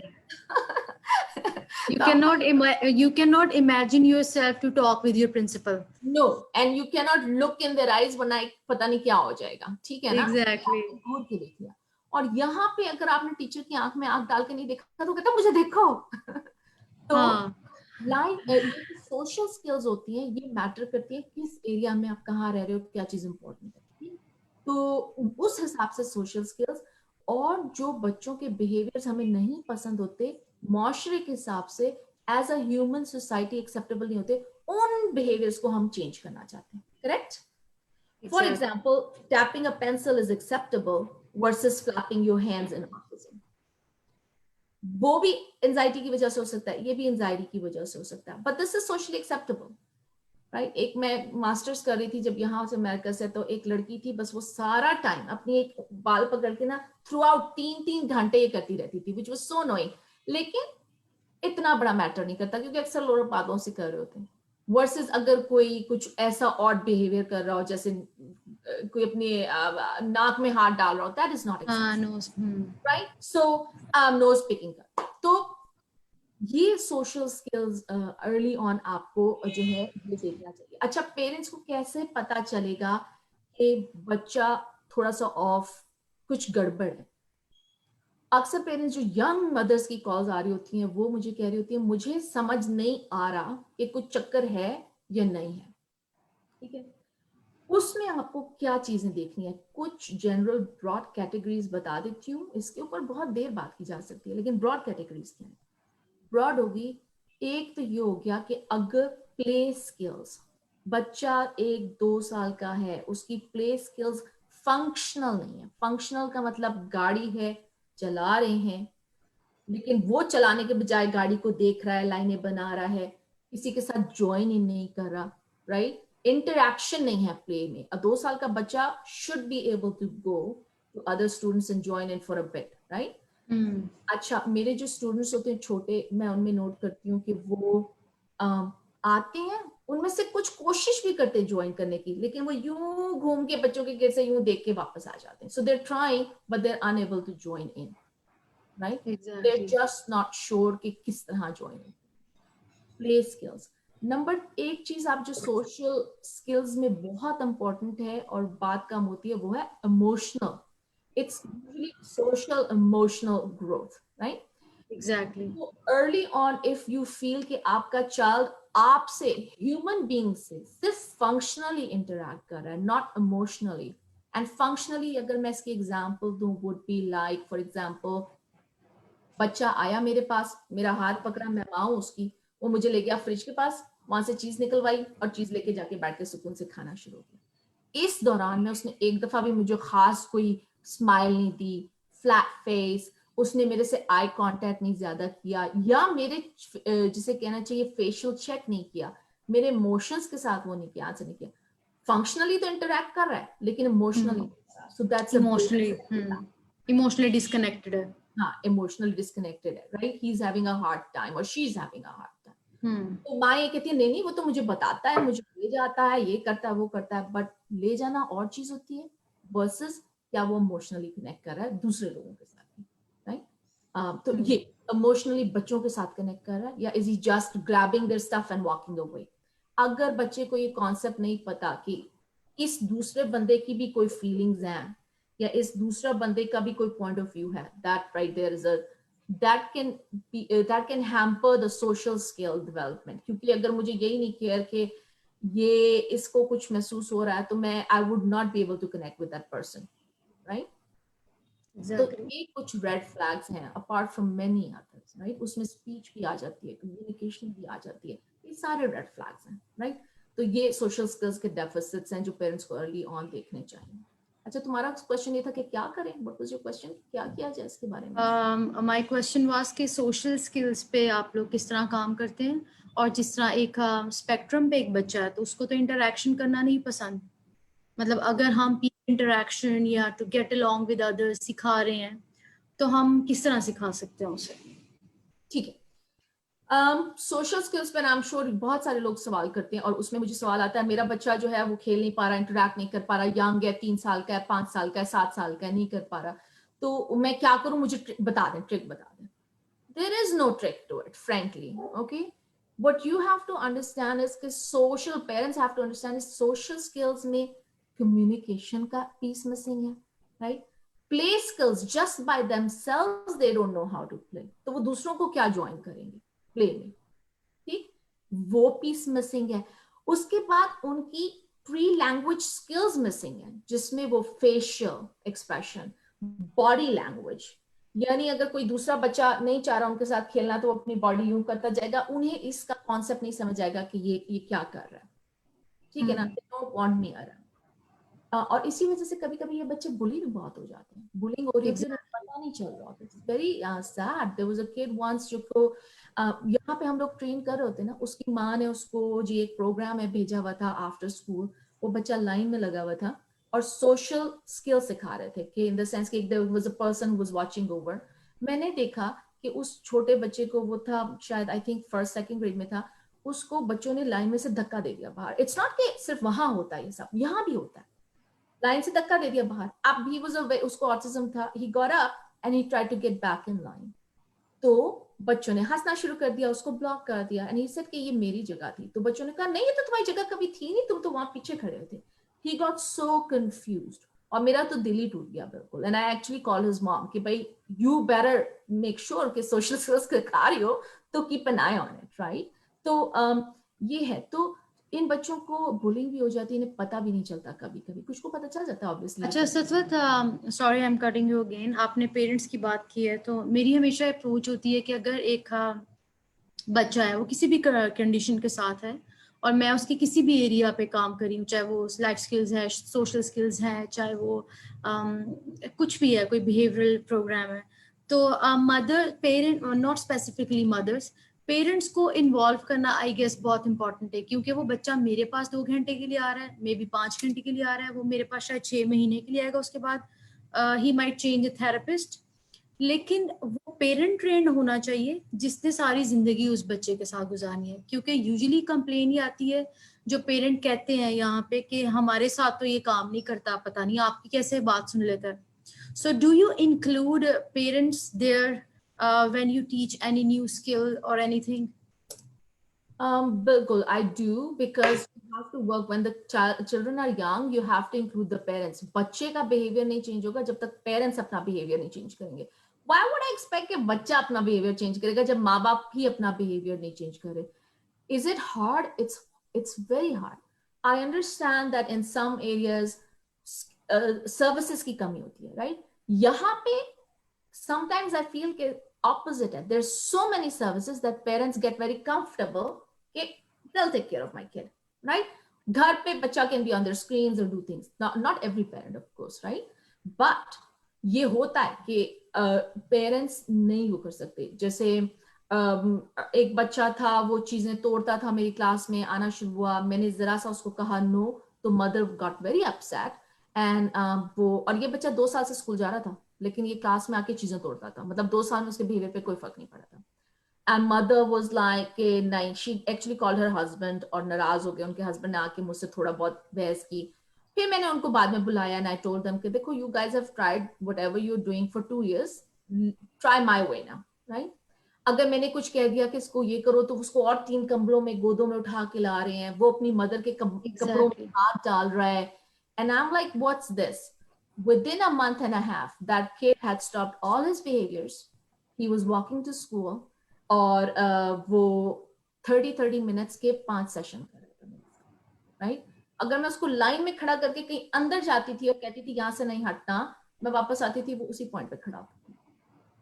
You cannot imagine yourself to talk with your principal. No, and you can not look in their eyes, वरना पता नहीं क्या हो जाएगा, ठीक है ना? Exactly. दूर के देख लिया। और यहाँ पे अगर आपने टीचर की आंख में आंख डाल के नहीं देखा तो कहता मुझे देखो। तो हाँ, लाइफ सोशल स्किल्स होती हैं, ये मैटर करती है किस एरिया में आप कहाँ रह रहे हो, क्या चीज इंपॉर्टेंट है। तो उस हिसाब से सोशल स्किल्स, और जो बच्चों के बिहेवियर्स हमें नहीं पसंद होते, माशरे के हिसाब से as a human society acceptable नहीं होते, उन बिहेवियर्स को हम चेंज करना चाहते हैं, correct? For Exactly. example, tapping a pencil is acceptable versus flapping your hands in autism. वो भी एंजाइटी की वजह से हो सकता है, ये भी एंजाइटी की वजह से हो सकता है, but this is socially acceptable, right? एक मैं मास्टर्स कर रही थी जब यहाँ से अमेरिका से, तो एक लड़की थी, बस वो सारा टाइम अपनी एक बाल पकड़ के ना थ्रू आउट 3-3 घंटे ये करती रहती थी, विच वाज सो अनोइंग, लेकिन इतना बड़ा मैटर नहीं करता क्योंकि अक्सर लोग बातों से कर रहे होते हैं, वर्सेस अगर कोई कुछ ऐसा ऑड बिहेवियर कर रहा हो, जैसे कोई अपने नाक में हाथ डाल रहा हो, that is not acceptable, No. Right? So nose picking कर, तो ये सोशल स्किल्स अर्ली ऑन आपको जो है ये देखना चाहिए। अच्छा, पेरेंट्स को कैसे पता चलेगा कि बच्चा थोड़ा सा ऑफ, कुछ गड़बड़ है? अक्सर पेरेंट्स जो यंग मदर्स की कॉल्स आ रही होती हैं, वो मुझे कह रही होती है मुझे समझ नहीं आ रहा कि कुछ चक्कर है या नहीं है, ठीक है? उसमें आपको क्या चीजें देखनी है, कुछ जनरल ब्रॉड कैटेगरीज बता देती हूँ, इसके ऊपर बहुत देर बात की जा सकती है, लेकिन ब्रॉड कैटेगरीज क्या है? ब्रॉड होगी, एक तो ये हो गया कि अगर प्ले स्किल्स, बच्चा 1-2 साल का है, उसकी प्ले स्किल्स फंक्शनल नहीं है, फंक्शनल का मतलब गाड़ी है, चला रहे हैं, लेकिन वो चलाने के बजाय गाड़ी को देख रहा है, लाइनें बना रहा है, किसी के साथ ज्वाइन इन नहीं कर रहा, राइट? इंटरैक्शन नहीं है प्ले में। अ 2 साल का बच्चा should be able to go to other students and join in for a bit, right? अच्छा, मेरे जो स्टूडेंट्स होते हैं छोटे, मैं उनमें नोट करती हूँ कि वो आते हैं, उनमें से कुछ कोशिश भी करते हैं ज्वाइन करने की, लेकिन वो यूं घूम के बच्चों के गेट से यूं देख के वापस आ जाते हैं, so they are trying but they are unable to join in, right? They are Exactly. Just not sure कि किस तरह join in. Play skills number एक चीज, आप जो सोशल स्किल्स में बहुत इंपॉर्टेंट है और बात कम होती है, वो है emotional, it's usually social emotional growth, right? Exactly. So early on, if you feel कि आपका child आपसे human being से सिर्फ functionally interact कर रहा है, not emotionally, and functionally अगर मैं इसकी example दूं, would be like for example, बच्चा आया मेरे पास, मेरा हाथ पकड़ा, मैं माँ हूं उसकी, वो मुझे ले गया फ्रिज के पास, वहां से चीज निकलवाई और चीज लेके जाके बैठ के सुकून से खाना शुरू किया। इस दौरान में उसने एक दफा भी मुझे खास कोई स्माइल नहीं दी, फ्लैट फेस, उसने मेरे से आई कांटेक्ट नहीं ज्यादा किया, या मेरे जिसे कहना चाहिए फेशियल चेक नहीं किया, मेरे इमोशंस के साथ वो नहीं किया, आंसर नहीं किया। फंक्शनली तो इंटरेक्ट कर रहा है लेकिन emotionally, so that's a Emotionally disconnected है। हाँ, इमोशनली डिस्कनेक्टेड है, right? He is having a hard time और she is having a hard time. तो माँ ये कहती है नहीं नहीं, वो तो मुझे बताता है, मुझे ले जाता है, ये करता है, वो करता है, बट ले जाना और चीज होती है वर्सेस क्या वो इमोशनली कनेक्ट कर रहा है दूसरे लोगों के साथ, राइट? तो ये इमोशनली बच्चों के साथ कनेक्ट कर रहा है, या is he just grabbing their stuff and walking away? अगर बच्चे को ये कॉन्सेप्ट नहीं पता कि इस दूसरे बंदे की भी कोई फीलिंग्स हैं, या इस दूसरा बंदे का भी कोई पॉइंट ऑफ व्यू है, that right there is a that can hamper the social skill development, क्योंकि अगर मुझे यही नहीं क्लियर कि ये इसको कुछ महसूस हो रहा है, तो मैं I would not be able to connect with that person, right? तो ये कुछ रेड फ्लैग्स हैं apart from many others, right? उसमें स्पीच भी आ जाती है, कम्युनिकेशन भी आ जाती है, ये सारे रेड फ्लैग्स हैं, राइट? तो ये सोशल स्किल्स के डेफिसिट्स हैं जो पेरेंट्स को अर्ली ऑन देखने चाहिए। अच्छा, तुम्हारा क्वेश्चन ये था कि क्या करें, व्हाट वाज योर क्वेश्चन, क्या किया जाए इसके बारे में? माय क्वेश्चन वाज कि सोशल स्किल्स पे आप लोग किस तरह काम करते हैं, और जिस तरह एक स्पेक्ट्रम पे एक बच्चा है तो उसको तो इंटरेक्शन करना नहीं पसंद, मतलब अगर हम इंटरेक्शन या to get along with others सिखा रहे हैं तो हम किस तरह सिखा सकते हैं उसे? ठीक है, सोशल स्किल्स पर आई एम श्योर बहुत सारे लोग सवाल करते हैं, और उसमें मुझे सवाल आता है मेरा बच्चा जो है वो खेल नहीं पा रहा, इंटरेक्ट नहीं कर पा रहा, यंग है, 3 साल का है, 5 साल का है, 7 साल का है, नहीं कर पा रहा, तो मैं क्या करूं, मुझे बता दें, ट्रिक बता दें। There is no trick to it, frankly, okay? What you have to understand is कि social, parents have to understand is social skills में communication का piece missing है, right? Play skills just by themselves they don't know how to play, तो वो दूसरों को क्या join करेंगे play में, ठीक? वो piece missing है। उसके बाद उनकी प्री लैंग्वेज स्किल्स मिसिंग है, जिसमें वो फेशियल एक्सप्रेशन, बॉडी लैंग्वेज, यानी अगर कोई दूसरा बच्चा नहीं चाह रहा उनके साथ खेलना तो वो अपनी बॉडी यूं करता जाएगा, उन्हें इसका कॉन्सेप्ट नहीं समझ आएगा कि ये क्या कर रहा है, ठीक है ना? नो वांट मी अराउंड, और इसी वजह से कभी कभी ये बच्चे बुली भी बहुत हो जाते हैं, बुलिंग हो रही होती है, उन्हें Exactly. पता नहीं चल रहा होता। It's very sad. There was a kid once जो को यहाँ पे हम लोग ट्रेन कर रहे होते हैं ना, उसकी माँ ने उसको जी एक प्रोग्राम में भेजा हुआ था आफ्टर स्कूल। वो बच्चा लाइन में लगा हुआ था और सोशल स्किल सिखा रहे थे कि इन द सेंस कि there was a person who was watching over. मैंने देखा कि उस छोटे बच्चे को, वो था शायद I think first second grade में था, उसको बच्चों ने लाइन में से धक्का दे दिया बाहर। इट्स नॉट कि सिर्फ वहां होता है ये सब, यहाँ भी होता है। लाइन से धक्का दे दिया बाहर। अब ही वाज उसको ऑटिज्म था, he got up and he tried to get back in line. तो बच्चों ने हंसना शुरू कर दिया, उसको ब्लॉक कर दिया एंड ही सेड कि ये मेरी जगह थी। तो बच्चों ने कहा नहीं, ये तो तुम्हारी जगह कभी थी नहीं, तुम तो वहां पीछे खड़े थे। ही गॉट सो कंफ्यूज्ड और मेरा तो दिल ही टूट गया बिल्कुल। And I actually call his mom कि भाई यू बेटर मेक श्योर कि सोशल स्किल्स सिखा रही हो तो keep an I on it, right. तो ये है। तो इन बच्चों को बुलिंग भी हो जाती है, इन्हें पता भी नहीं चलता, कभी कभी कुछ को पता चल जाता है ऑब्वियसली। अच्छा Satwat, sorry I am cutting you again, आपने पेरेंट्स की बात की है तो मेरी हमेशा अप्रोच होती है कि अगर एक बच्चा है वो किसी भी कंडीशन के साथ है और मैं उसके किसी भी एरिया पे काम करी हूँ, चाहे वो लाइफ स्किल्स है, सोशल स्किल्स है, चाहे वो कुछ भी है, कोई बिहेवियरल प्रोग्राम है, तो mother parent, not specifically mothers, parents को इन्वॉल्व करना आई गेस बहुत इंपॉर्टेंट है। क्योंकि वो बच्चा मेरे पास 2 घंटे के लिए आ रहा है, मे बी 5 घंटे के लिए आ रहा है, वो मेरे पास शायद 6 महीने के लिए आएगा, उसके बाद he might change a therapist. लेकिन वो पेरेंट ट्रेंड होना चाहिए जिसने सारी जिंदगी उस बच्चे के साथ गुजारनी है। क्योंकि यूजुअली कंप्लेन ही आती है, जो पेरेंट कहते हैं यहाँ पे कि हमारे साथ तो ये काम नहीं करता, पता नहीं आपकी कैसे बात सुन लेता है। So do you include parents there when you teach any new skill और anything? Bilkul, I do, because you have to work when the children are young. You have to include the parents. बच्चे का behavior नहीं change होगा जब तक parents अपना behavior नहीं change करेंगे। Why would I expect कि बच्चा अपना behavior change करेगा जब माँ बाप ही अपना behavior नहीं change करे? Is it hard? It's very hard. I understand that in some areas services की कमी होती है, right? यहाँ पे sometimes I feel कि opposite है. There's so many services that parents get very comfortable कि they'll take care of my kid, right? घर पे बच्चा can be on their screens or do things. Not every parent, of course, right? But ये होता है कि parents नहीं वो कर सकते। जैसे एक बच्चा था, वो चीजें तोड़ता था, मेरी क्लास में आना शुरू हुआ, मैंने जरा सा उसको कहा नो, तो mother got very upset and वो, और ये बच्चा 2 साल से स्कूल जा रहा था लेकिन ये क्लास में आके चीजें तोड़ता था, मतलब 2 साल में उसके बिहेवियर पे कोई फर्क नहीं पड़ा था। एंड मदर वाज लाइक नहीं, she actually called her husband और नाराज हो गए। उनके हस्बैंड ने आके मुझसे थोड़ा बहुत बहस की। फिर मैंने उनको बाद में बुलाया एंड आई टोल्ड देम कि देखो, you guys have tried whatever you are doing for 2 years, try my way now, right. अगर मैंने कुछ कह दिया कि इसको ये करो, तो उसको और 3 कमरों में गोदों में उठा के ला रहे हैं, वो अपनी मदर के कपड़ों में एग्जैक्टली। हाथ डाल रहा है। And I am like what's this. Within a month and a half, that kid had stopped all his behaviors. He was walking to school और वो 30 मिनट्स के 5 सेशन कर रहे थे, राइट। अगर मैं उसको लाइन में खड़ा करके कहीं अंदर जाती थी और कहती थी यहाँ से नहीं हटना, मैं वापस आती थी, वो उसी पॉइंट पे खड़ा होता था।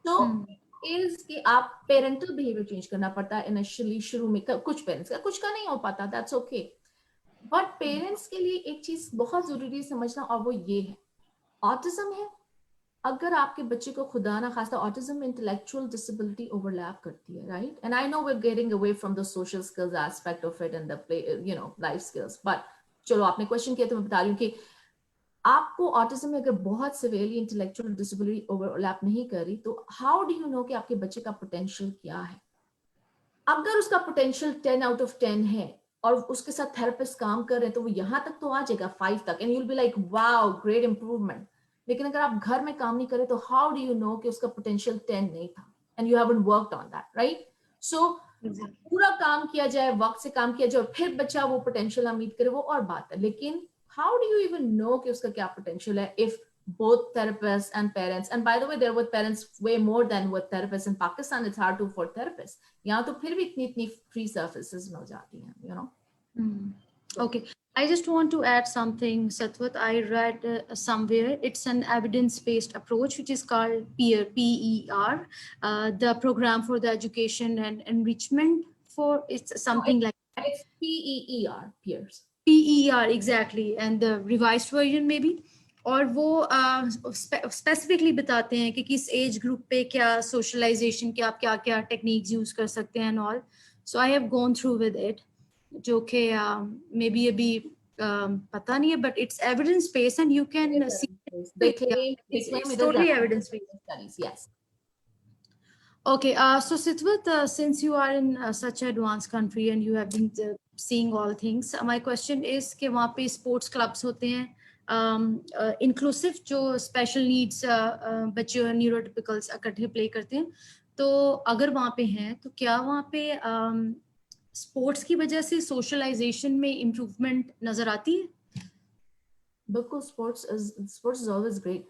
तो इज कि आप पेरेंटल बिहेवियर चेंज करना पड़ता है इनिशियली, शुरू में। कुछ पेरेंट्स का, कुछ का नहीं हो पाता, दैट्स ओके। बट पेरेंट्स के लिए एक चीज बहुत जरूरी है समझना, और वो ये है, ऑटिज्म है। अगर आपके बच्चे को खुदा ना खास्ता ऑटिज्म में इंटेलेक्चुअल डिसेबिलिटी ओवरलैप करती है, right. And I know we are getting away from the social skills aspect of it and the you know life skills, but चलो आपने क्वेश्चन किया तो मैं बता रही हूँ कि आपको ऑटिज्म में अगर बहुत सिवियरली इंटेलेक्चुअल डिसेबिलिटी ओवरलैप नहीं कर रही, तो हाउ डू यू नो कि आपके बच्चे का पोटेंशियल क्या है। अगर उसका पोटेंशियल 10 आउट ऑफ 10 है और उसके साथ थेरेपिस्ट काम कर रहे हैं, तो वो यहां तक तो आ जाएगा 5 तक, and you will be like wow great improvement. लेकिन अगर आप घर में काम नहीं करें, तो हाउ डू यू नो कि उसका पोटेंशियल 10 नहीं था, and you haven't worked on that, right. So पूरा काम किया जाए, वक्त से काम किया जाए, और फिर बच्चा वो पोटेंशियल मीट करे, वो और बात है। लेकिन how do you even know कि उसका क्या पोटेंशियल है if both therapists and parents, and by the way, there were parents way more than with therapists in Pakistan, it's hard to afford therapists. यहाँ तो फिर भी इतनी free services मिल जाती हैं, you know. Okay, I just want to add something, Satwat. I read somewhere it's an evidence-based approach, which is called PEER, PER, the Program for the Education and Enrichment for, it's something like that. It's PEER, peers. PER exactly, and the revised version maybe. और वो specifically बताते हैं कि किस age group पे क्या socialisation के आप क्या क्या टेक्निक्स यूज कर सकते हैं and all. So I have gone through with it, जो कि मे बी अभी पता नहीं है, but it's evidence based and you can see They claim it's it is totally evidence based. studies. Yes. Okay, so Sitwat, since you are in such an advanced country and you have been seeing all things, my question is कि वहाँ पे sports clubs होते हैं, inclusive जो special needs बच्चे और neurotypicals इकट्ठे play करते हैं, तो अगर वहाँ पे हैं तो क्या वहाँ पे sports की वजह से socialization में improvement नजर आती है? बिल्कुल, sports is always great.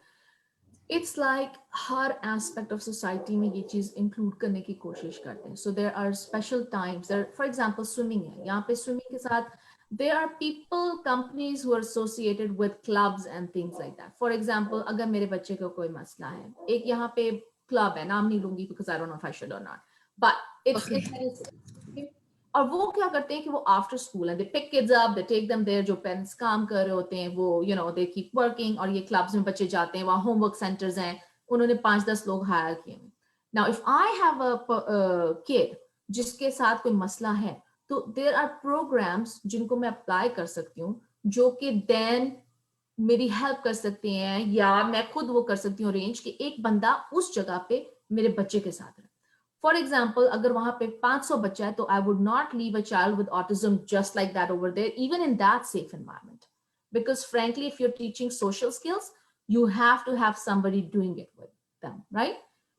It's like her aspect of society में ये चीज include करने की कोशिश करते हैं. So there are special times. There, for example, swimming है. यहाँ पे swimming के साथ there are people, companies who are associated with clubs and things like that. For example, अगर मेरे बच्चे को कोई मसला है, एक यहाँ पे club है, नाम नहीं लूंगी because I don't know if I should or not. But it's okay. और वो क्या करते हैं कि वो आफ्टर स्कूल है, they pick kids up, they take them there, जो पेरेंट्स काम कर रहे होते हैं वो you know they keep working, और ये क्लब्स में बच्चे जाते हैं, वहाँ होमवर्क सेंटर्स हैं, उन्होंने 5-10 लोग हायर किए हैं. Now if I have a kid जिसके साथ कोई मसला है, तो देयर आर प्रोग्राम्स जिनको मैं अप्लाई कर सकती हूँ, जो कि देन मेरी हेल्प कर सकते हैं, या मैं खुद वो कर सकती हूँ अरेंज कि एक बंदा उस जगह पे मेरे बच्चे के साथ रहे. फॉर एग्जाम्पल, अगर वहां पे 500 बच्चा है, तो I would not leave a child with autism just like that over there, even in that safe environment, because frankly if you are teaching social skills, you have to have somebody doing it with them, right?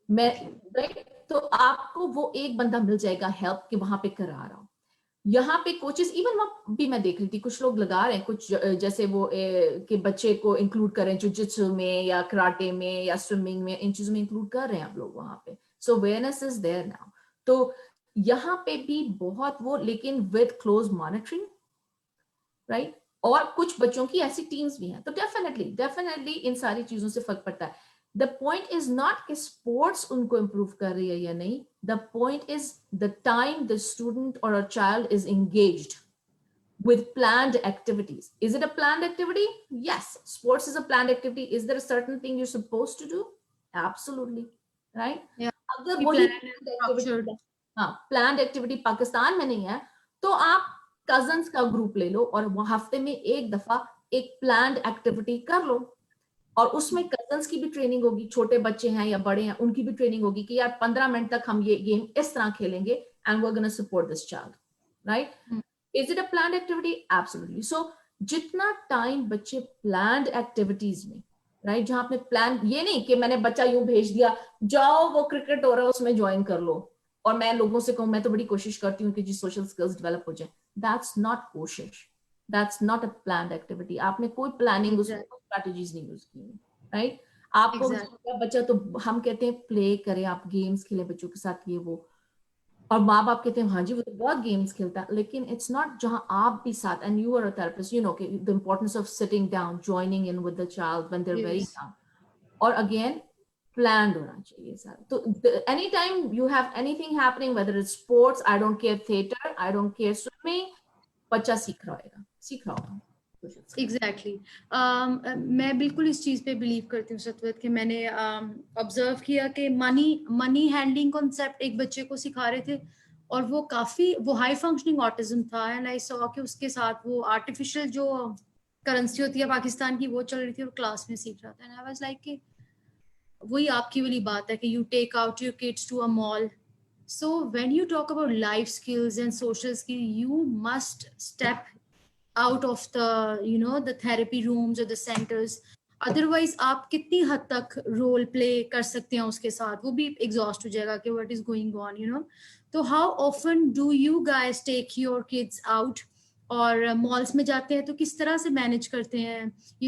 right? तो आपको वो एक बंदा मिल जाएगा help कि वहां पे करा रहा हूं. यहाँ पे कोचेस इवन वहां भी मैं देख रही थी, कुछ लोग लगा रहे हैं, कुछ जैसे वो कि बच्चे को इंक्लूड करें जुजित्सु में या कराटे में या स्विमिंग में, इन चीजों में इंक्लूड कर रहे हैं आप लोग वहां पे. So awareness is there now. तो यहाँ पे भी बहुत वो, लेकिन विद क्लोज मॉनिटरिंग, राइट? और कुछ बच्चों की ऐसी टीम्स भी हैं, तो डेफिनेटली इन सारी चीजों से फर्क पड़ता है. द पॉइंट इज नॉट कि स्पोर्ट्स उनको इंप्रूव कर रही है या नहीं. The point is the time the student और a child is engaged with planned activities. Is it a planned activity? Yes, sports is a planned activity. Is there a certain thing you're supposed to do? Absolutely, right? Yeah, अगर be वही planned and structured. हाँ, planned activity Pakistan में नहीं है, तो आप cousins का group ले लो और वो हफ्ते में एक दफा एक प्लान्ड एक्टिविटी कर लो, और उसमें कजन्स की भी ट्रेनिंग होगी, छोटे बच्चे हैं या बड़े हैं उनकी भी ट्रेनिंग होगी कि यार 15 मिनट तक हम ये गेम इस तरह खेलेंगे and we are gonna support this child, right? Is it a planned activity? Absolutely. So जितना टाइम बच्चे planned activities में, राइट, जहां आपने प्लान, ये नहीं कि मैंने बच्चा यूं भेज दिया जाओ वो क्रिकेट हो रहा है उसमें ज्वाइन कर लो, और मैं लोगों से कहूं मैं तो बड़ी कोशिश करती हूँ कि जी सोशल स्किल्स डेवलप हो जाए. दैट्स नॉट कोशिश, that's not a planned activity. आपने कोई प्लानिंग उसमें स्ट्रेटजीज नहीं यूज की, राइट? आपको बच्चा, तो हम कहते हैं प्ले करें, आप गेम्स खेले बच्चों के साथ, ये वो, और माँ बाप कहते हैं हाँ जी वो तो बहुत गेम्स खेलता है, लेकिन इट्स नॉट जहां आप भी साथ, and you are a therapist, you know the importance of sitting down, joining in with the child when they are very young, और अगेन प्लान्ड होना चाहिए सर. तो any time you have anything happening, whether it's sports, I don't care theatre, I don't care swimming, बच्चा सीख रहा होगा. Exactly मैं बिल्कुल इस चीज पे बिलीव करती हूँ सतवत, कि मैंने ऑब्जर्व किया कि मनी हैंडलिंग कॉन्सेप्ट एक बच्चे को सिखा रहे थे, और वो हाई फंक्शनिंग ऑटिज्म था, एंड आई सॉ कि उसके साथ वो आर्टिफिशियल जो करेंसी होती है पाकिस्तान की वो चल रही थी और क्लास में सीख रहा था. एंड आई वाज लाइक कि वही आपकी वाली बात है कि you take out your kids to a mall. So when you talk about life skills and social skills, you must step out of the therapy rooms or the centers. Otherwise आप कितनी हद तक रोल प्ले कर सकते हैं उसके साथ, वो भी एग्जॉस्ट हो जाएगा कि what is going on. तो how often do you guys take your kids out, और मॉल्स में जाते हैं तो किस तरह से मैनेज करते हैं?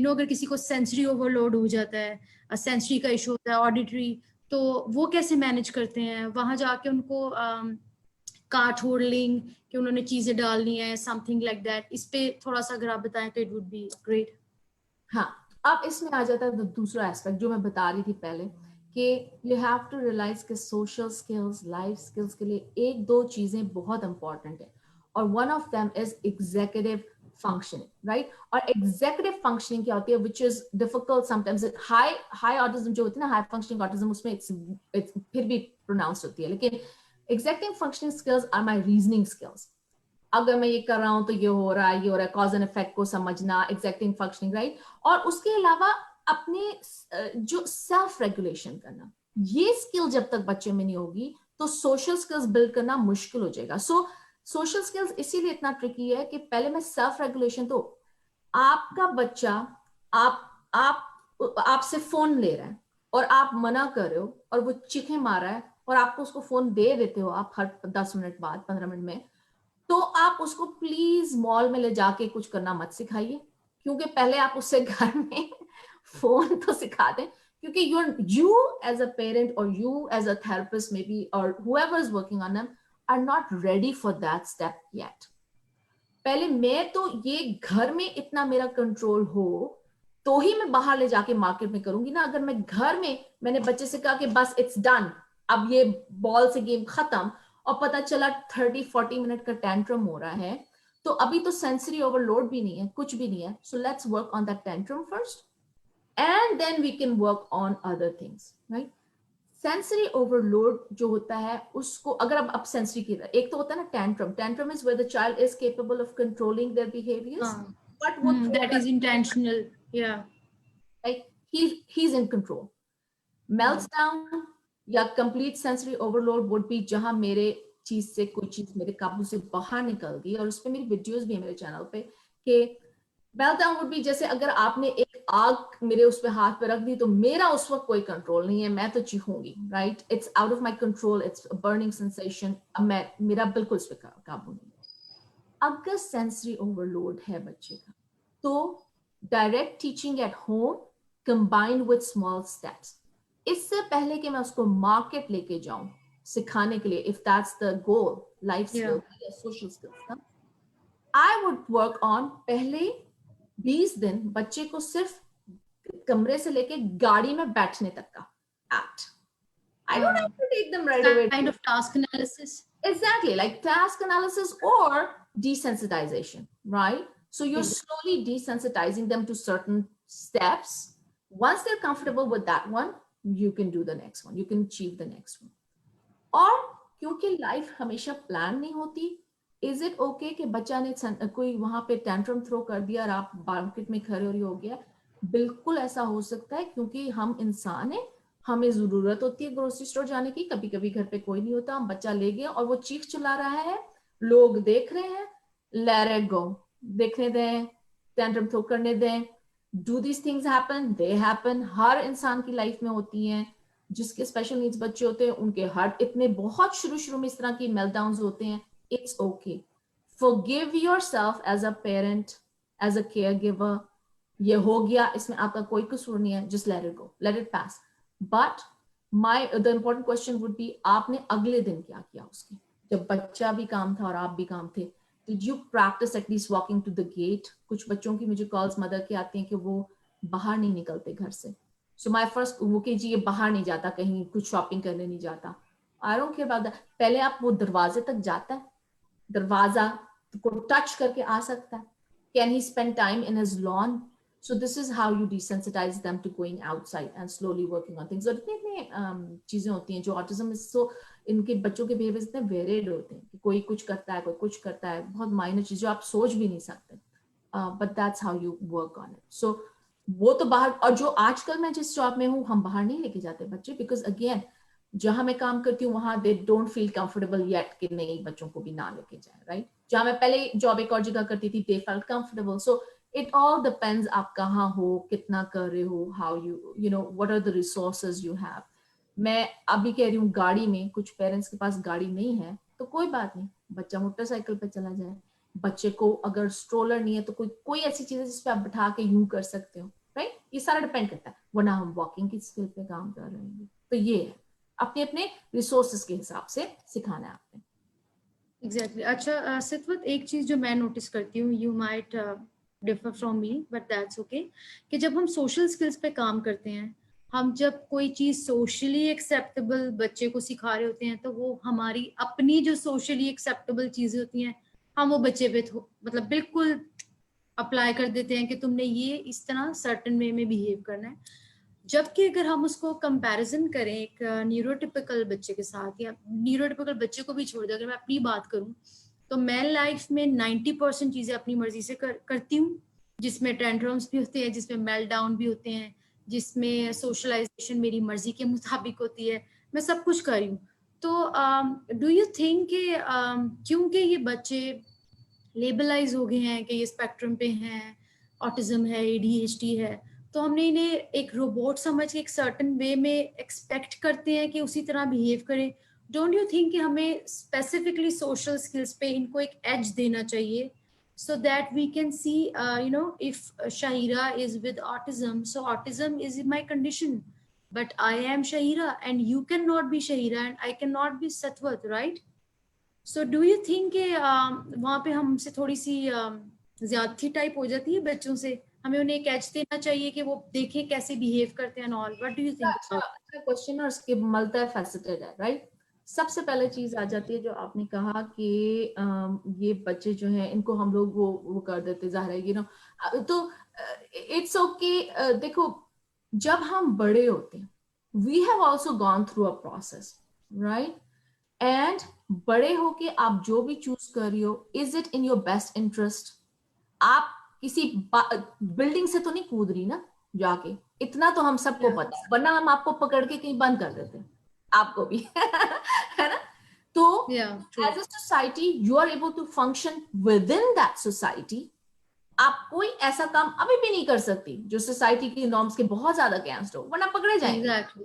अगर किसी को सेंसरी ओवरलोड हो जाता है, सेंसरी का इशू होता है, ऑडिटरी, तो वो कैसे मैनेज करते हैं? वहां जाके उनको कार्ट होल्डिंग कि उन्होंने चीजें डालनी है, समथिंग लाइक दैट, इस पे थोड़ा सा अगर आप बताएं तो इट वुड बी ग्रेट. हाँ, अब इसमें आ जाता है दूसरा एस्पेक्ट जो मैं बता रही थी पहले, कि यू हैव टू रियलाइज कि सोशल स्किल्स, लाइफ स्किल्स के लिए एक दो चीजें बहुत इंपॉर्टेंट है, और one of them is executive functioning, right? और executive functioning क्या होती है, which is difficult sometimes. High autism जो होती है ना, high functioning autism, उसमें it's फिर भी pronounced होती है, लेकिन executive functioning skills are my reasoning skills. अगर मैं ये कर रहा हूँ तो ये हो रहा है, ये हो रहा है, cause and effect को समझना, executive functioning, right? और उसके अलावा अपने जो self regulation करना, ये skill जब तक बच्चे में नहीं होगी तो social skills build करना मुश्किल हो जाएगा. So सोशल स्किल्स इसीलिए इतना ट्रिकी है कि पहले मैं सेल्फ रेगुलेशन, तो आपका बच्चा आपसे फोन ले रहा है और आप मना कर रहे हो और वो चीखें मार रहा है और आपको उसको फोन दे देते हो आप हर 10 मिनट बाद, 15 मिनट में, तो आप उसको प्लीज मॉल में ले जाके कुछ करना मत सिखाइए, क्योंकि पहले आप उससे घर में फोन तो सिखा दें, क्योंकि you as a parent or you as a therapist maybe or whoever is working on them are not ready for that step yet. पहले मैं तो ये घर में इतना मेरा कंट्रोल हो तो ही मैं बाहर ले जाके मार्केट में करूंगी ना. अगर मैं घर में मैंने बच्चे से कहा कि बस इट्स डन, अब ये बॉल से गेम खत्म, और पता चला 30-40 मिनट का टेंट्रम हो रहा है, तो अभी तो सेंसरी ओवरलोड भी नहीं है, कुछ भी नहीं है. So let's work on that tantrum first and then we can work on other things, right? Sensory overload जो होता है उसको अगर अब sensory की, एक तो होता है ना tantrum is where the child is capable of controlling their behaviors, but that is intentional, yeah, like he's in control. Meltdown या complete sensory overload would be जहां मेरे चीज से कोई चीज मेरे काबू से बाहर निकल गई, और उस पे मेरी वीडियोस भी है मेरे चैनल पे, कि मेल्टडाउन वुड बी जैसे अगर आपने एक आग मेरे उस पे हाथ पे रख दी तो मेरा उस वक्त कोई कंट्रोल नहीं है, मैं तो चीखूंगी, right? It's out of my control, it's a burning sensation, अब मेरा बिल्कुल उस पे काबू नहीं है. अगर सेंसरी ओवरलोड है बच्चे का, तो direct teaching at home combined with small steps, इससे पहले कि मैं उसको मार्केट लेके जाऊं सिखाने के लिए, if that's the goal, life skill या social skills, I would work on पहले 20 दिन बच्चे को सिर्फ कमरे से लेके गाड़ी में बैठने तक का act. I don't have to take them right away. Kind of task analysis. Exactly, like task analysis or desensitization, right? So you're slowly desensitizing them to certain steps. Once they're comfortable with that one, you can do the next one. You can achieve the next one. और क्योंकि life हमेशा plan नहीं होती, is it okay कि बच्चा ने कोई वहां पे टेंट्रम थ्रो कर दिया और आप मार्केट में खड़े हो गया? बिल्कुल ऐसा हो सकता है, क्योंकि हम इंसान हैं, हमें जरूरत होती है ग्रोसरी स्टोर जाने की, कभी कभी घर पे कोई नहीं होता, हम बच्चा ले गए और वो चीख चिल्ला रहा है, लोग देख रहे हैं, लेट इट गो, देखने दें, टेंट्रम थ्रो करने दें. Do this things happen? They happen, हर इंसान की लाइफ में होती हैं. जिसके स्पेशल नीड्स बच्चे होते हैं उनके हार्ट इतने बहुत शुरू में इस तरह की मेल्टडाउन्स होते हैं. It's okay. Forgive yourself as a parent, as a caregiver. ये हो गया, इसमें आपका कोई कसूर नहीं है. Just let it go, let it pass. But the important question would be, आपने अगले दिन क्या किया उसके, जब बच्चा भी काम था और आप भी काम थे? Did you practice at least walking to the gate? कुछ बच्चों की मुझे कॉल्स मदर के आती हैं कि वो बाहर नहीं निकलते घर से. So my first, वो कि जी ये बाहर नहीं जाता, कहीं कुछ शॉपिंग करने नहीं जाता. I don't care about that. पहले आप वो दरवाजे तक जाता है, दरवाजा को टच करके आ सकता है. Can he spend time in his lawn? So this is how you desensitize them to going outside and slowly working on things. और इतनी चीजें होती हैं जो ऑटिज्म, सो इनके बच्चों के बिहेवियर इतने वेरिएड होते हैं कि कोई कुछ करता है, कोई कुछ करता है, बहुत माइनर चीज जो आप सोच भी नहीं सकते. But that's how you work on it. So वो तो बाहर, और जो आजकल मैं जिस जॉब में हूँ, हम बाहर नहीं लेके जाते बच्चे, बिकॉज अगेन जहां मैं काम करती हूँ वहां they don't feel comfortable yet कि नहीं बच्चों को भी ना लेके जाए, राइट? जहां मैं पहले जॉब एक और जगह करती थी, they felt comfortable. So it all depends आप कहाँ हो, कितना कर रहे हो, how you know what are the resources you have. मैं अभी कह रही हूँ गाड़ी में, कुछ पेरेंट्स के पास गाड़ी नहीं है तो कोई बात नहीं, बच्चा मोटरसाइकिल पे चला जाए. बच्चे को अगर स्ट्रोलर नहीं है तो कोई ऐसी चीज है जिसपे आप बिठा के यूं कर सकते हो, राइट? ये सारा डिपेंड करता है, वरना हम वॉकिंग की स्किल पे काम कर रहे हैं. तो ये है, अपने अपने रिसोर्सेज के हिसाब से सिखाना है आपने. एग्जैक्टली. अच्छा सितवत, एक चीज जो मैं नोटिस करती हूँ, you might differ from me but that's okay, कि जब हम सोशल स्किल्स पे काम करते हैं, हम जब कोई चीज सोशली एक्सेप्टेबल बच्चे को सिखा रहे होते हैं, तो वो हमारी अपनी जो सोशली एक्सेप्टेबल चीजें होती हैं, हम वो बच्चे पे मतलब बिल्कुल अप्लाई कर देते हैं कि तुमने ये इस तरह सर्टेन वे में बिहेव करना है। जबकि अगर हम उसको कंपैरिजन करें एक न्यूरोटिपिकल बच्चे के साथ, या न्यूरोटिपिकल बच्चे को भी छोड़ दे, अगर मैं अपनी बात करूं तो मैं लाइफ में 90% चीजें अपनी मर्जी से करती हूँ, जिसमें टेंट्रम्स भी होते हैं, जिसमें मेल्ट डाउन भी होते हैं, जिसमें सोशलाइजेशन मेरी मर्जी के मुताबिक होती है, मैं सब कुछ कर रही हूँ। तो डू यू थिंक कि क्योंकि ये बच्चे लेबलाइज हो गए हैं कि ये स्पेक्ट्रम पे हैं, ऑटिज्म है, एडीएचडी है, तो हमने इन्हें एक रोबोट समझ के एक सर्टेन वे में एक्सपेक्ट करते हैं कि उसी तरह बिहेव करें? डोंट यू थिंक कि हमें स्पेसिफिकली सोशल स्किल्स पे इनको एक एज देना चाहिए, so that we can see if Shahira is with autism, so autism is my condition, but I am Shahira and you cannot be Shahira and I cannot be Satwat, right? So do you think कि वहाँ पे हमसे थोड़ी सी ज्यादती type हो जाती है बच्चों से? हमें उन्हें कैच देना चाहिए कि वो देखें कैसे बिहेव करते हैं all. What do you think? अच्छा क्वेश्चन, और उसके मल्टी फैसेटेड है, राइट? सबसे पहले चीज आ जाती है जो आपने कहा कि ये बच्चे जो हैं इनको हम लोग वो कर देते, जाहिर है, तो इट्स ओके। देखो, जब हम बड़े होते हैं, we have also gone through a process, right? And बड़े होके आप जो भी चूज कर रही हो, is it in your best interest? आप किसी बिल्डिंग से तो नहीं कूद रही ना जाके, इतना तो हम सबको पता है, वरना हम आपको पकड़ के कहीं बंद कर देते हैं, आपको भी है ना? तो as a society you are able to function within that society. आप कोई ऐसा काम अभी भी नहीं कर सकती जो सोसाइटी की नॉर्म्स के बहुत ज्यादा अगेंस्ट हो, वरना पकड़े जाएंगे। Exactly.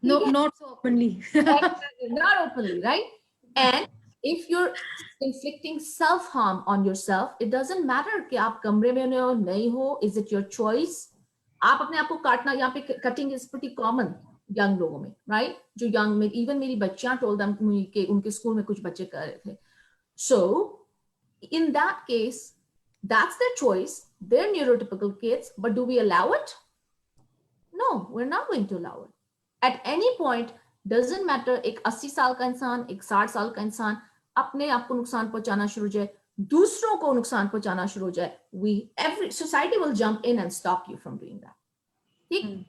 No, not so openly. Not openly, right? And if you're inflicting self-harm on yourself, it doesn't matter कि आप कमरे में हो नहीं हो, is it your choice? आप अपने आप को काटना, यहाँ पे cutting is pretty common young लोगों में, right? जो young में, even मेरी बच्चियां told them कि उनके स्कूल में कुछ बच्चे कर रहे थे. So in that case, that's their choice. They're neurotypical kids, but do we allow it? No, we're not going to allow it. At any point, doesn't matter, एक 80 साल का इंसान, एक 60 साल का इंसान अपने आप को नुकसान पहुंचाना शुरू हो जाए, दूसरों को नुकसान पहुंचाना शुरू हो जाए, every society will jump in and stop you from doing that. ठीक?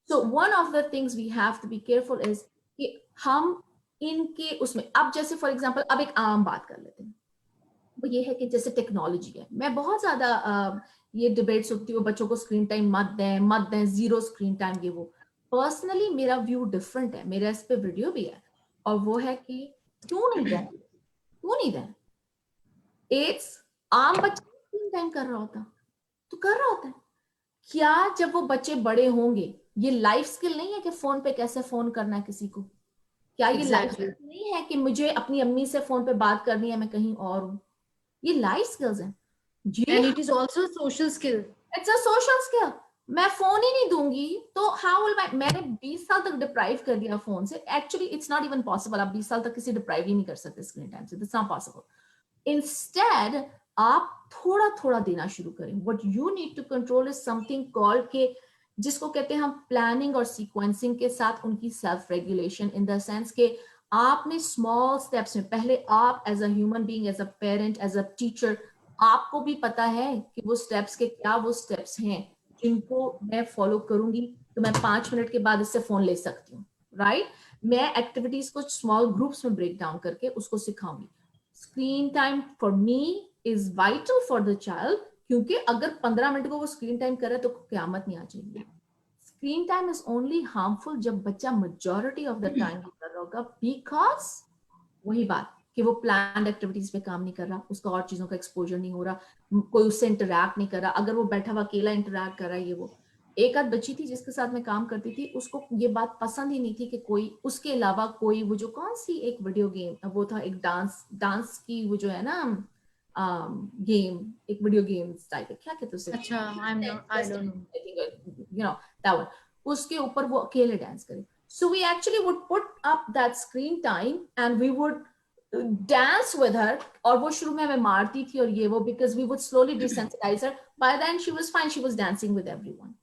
So one of the things we have to be careful is कि हम इनके उसमें, अब जैसे फॉर एग्जांपल, अब एक आम बात कर लेते हैं, वो ये है कि जैसे टेक्नोलॉजी है, मैं बहुत ज्यादा ये डिबेट्स होती है, बच्चों को स्क्रीन टाइम मत दें, जीरो स्क्रीन टाइम, ये वो। पर्सनली मेरा व्यू डिफरेंट है, मेरा इस पे वीडियो भी है, और वो है कि क्यों नहीं दें? इट्स आम बच्चा स्क्रीन टाइम कर रहा होता तो कर रहा होता है क्या? जब वो बच्चे बड़े होंगे, ये लाइफ स्किल नहीं है कि फोन पे कैसे फोन करना है किसी को। क्या ये लाइफ स्किल नहीं है कि मुझे अपनी अम्मी से फोन पे बात करनी है, मैं कहीं और हूँ? ये लाइफ स्किल्स हैं। And it is also social skill. It's a social skill. मैं फोन ही नहीं दूंगी तो how will मैंने 20 साल तक डिप्राइव कर दिया फोन से। Actually it's not even possible. आप 20 साल तक किसी डिप्राइव ही नहीं कर सकते स्क्रीन टाइम से। That's not possible. Instead आप थोड़ा थोड़ा देना शुरू करें। What you need to control is something called के जिसको कहते हैं हम प्लानिंग और सीक्वेंसिंग के साथ उनकी self regulation, in the sense के आपने स्मॉल स्टेप्स में, पहले आप as a human being, as a parent, as a teacher, आपको भी पता है कि वो स्टेप्स के क्या वो स्टेप्स हैं जिनको मैं फॉलो करूंगी तो मैं 5 मिनट के बाद इससे फोन ले सकती हूँ, राइट? मैं एक्टिविटीज को स्मॉल ग्रुप्स में ब्रेक डाउन करके उसको सिखाऊंगी। Screen time for me is vital for the child, क्योंकि अगर 15 मिनट को वो स्क्रीन टाइम करे तो क्यामत नहीं आ जाएगी। Screen time is only harmful जब बच्चा मेजॉरिटी ऑफ द टाइम कर रहा होगा, बिकॉज वही बात कि वो प्लान्ड एक्टिविटीज पे काम नहीं कर रहा, उसका और चीजों का एक्सपोजर नहीं हो रहा, कोई उससे इंटरैक्ट नहीं कर रहा। अगर वो बैठा हुआ अकेला इंटरैक्ट कर रहा है, ये वो। एक आध बच्ची थी जिसके साथ मैं काम करती थी, उसको ये बात पसंद ही नहीं थी कि कोई उसके अलावा कोई, वो जो कौन सी एक वीडियो गेम वो था, एक डांस की वो जो है ना गेम, एक वीडियो गेम टाइप है, क्या कहते हैं? अच्छा, I don't know, you know that one. उसके ऊपर वो अकेले डांस करे। So we actually would put up that screen time and we would dance with her, और वो शुरू में हमें मारती थी और ये वो, because we would slowly desensitize her. By then she was fine, she was dancing with everyone.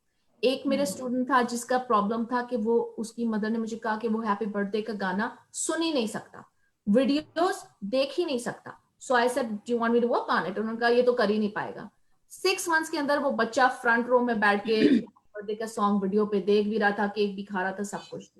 एक मेरे स्टूडेंट था जिसका प्रॉब्लम था कि वो, उसकी मदर ने मुझे कहा कि वो हैप्पी बर्थडे का गाना सुन ही नहीं सकता, वीडियोस देख ही नहीं सकता। So I said, do you want me to work on it? उन्होंने कहा ये तो कर ही नहीं पाएगा। 6 मंथ्स के अंदर वो बच्चा फ्रंट रो में बैठ के बर्थडे का सॉन्ग वीडियो पे देख भी रहा था, केक भी खा रहा था, सब कुछ।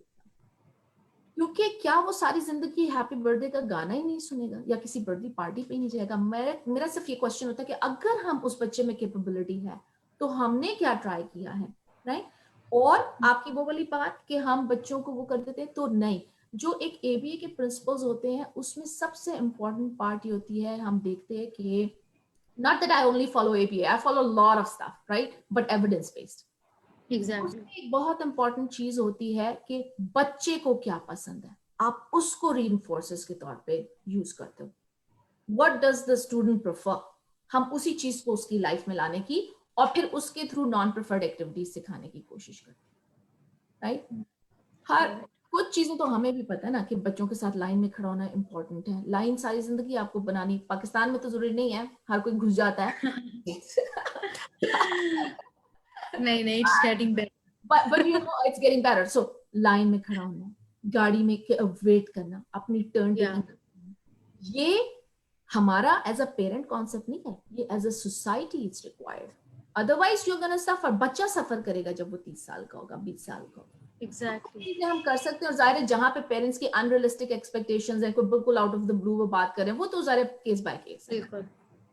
क्योंकि क्या वो सारी जिंदगी हैप्पी बर्थडे का गाना ही नहीं सुनेगा या किसी बर्थडे पार्टी पे ही नहीं जाएगा? मेरा सिर्फ ये क्वेश्चन होता है कि अगर हम उस बच्चे में कैपेबिलिटी है तो हमने क्या ट्राई किया है, राइट? और आपकी वो वाली बात कि हम बच्चों को वो कर देते हैं, तो नहीं, जो एक एबीए के प्रिंसिपल्स होते हैं उसमें सबसे इंपॉर्टेंट पार्ट ये होती है, हम देखते हैं कि not that I only follow ABA, I follow a lot of stuff, right? But evidence based. Exactly. उसमें एक बहुत इंपॉर्टेंट चीज होती है कि बच्चे को क्या पसंद है, आप उसको रीइंफोर्सेस के तौर पे यूज करते हो। What does the student prefer, हम उसी चीज को उसकी लाइफ में लाने की और फिर उसके थ्रू नॉन प्रेफर्ड एक्टिविटीज सिखाने की कोशिश करते हैं, राइट? हर कुछ चीजें तो हमें भी पता है ना कि बच्चों के साथ लाइन में खड़ा होना इंपॉर्टेंट है। लाइन सारी जिंदगी आपको बनानी, पाकिस्तान में तो जरूरी नहीं है, हर कोई घुस जाता है। नहीं नहीं, it's getting better. but you know it's getting better. So line में खड़ा होना, गाड़ी में वेट करना, अपनी टर्न या टेकिंग, ये हमारा एज अ पेरेंट कॉन्सेप्ट नहीं है, ये as a society it's required. Otherwise you gonna suffer, बच्चा सफर करेगा जब वो 30 साल का होगा, 20 साल का होगा। एग्जैक्टली। चीजें हम कर सकते हैं, और जाहिर है जहां पे पेरेंट्स की अनरियलिस्टिक एक्सपेक्टेशंस है, कोई बिल्कुल आउट ऑफ द ब्लू वो बात करें, वो तो जाहिर केस बाय केस है। बिल्कुल।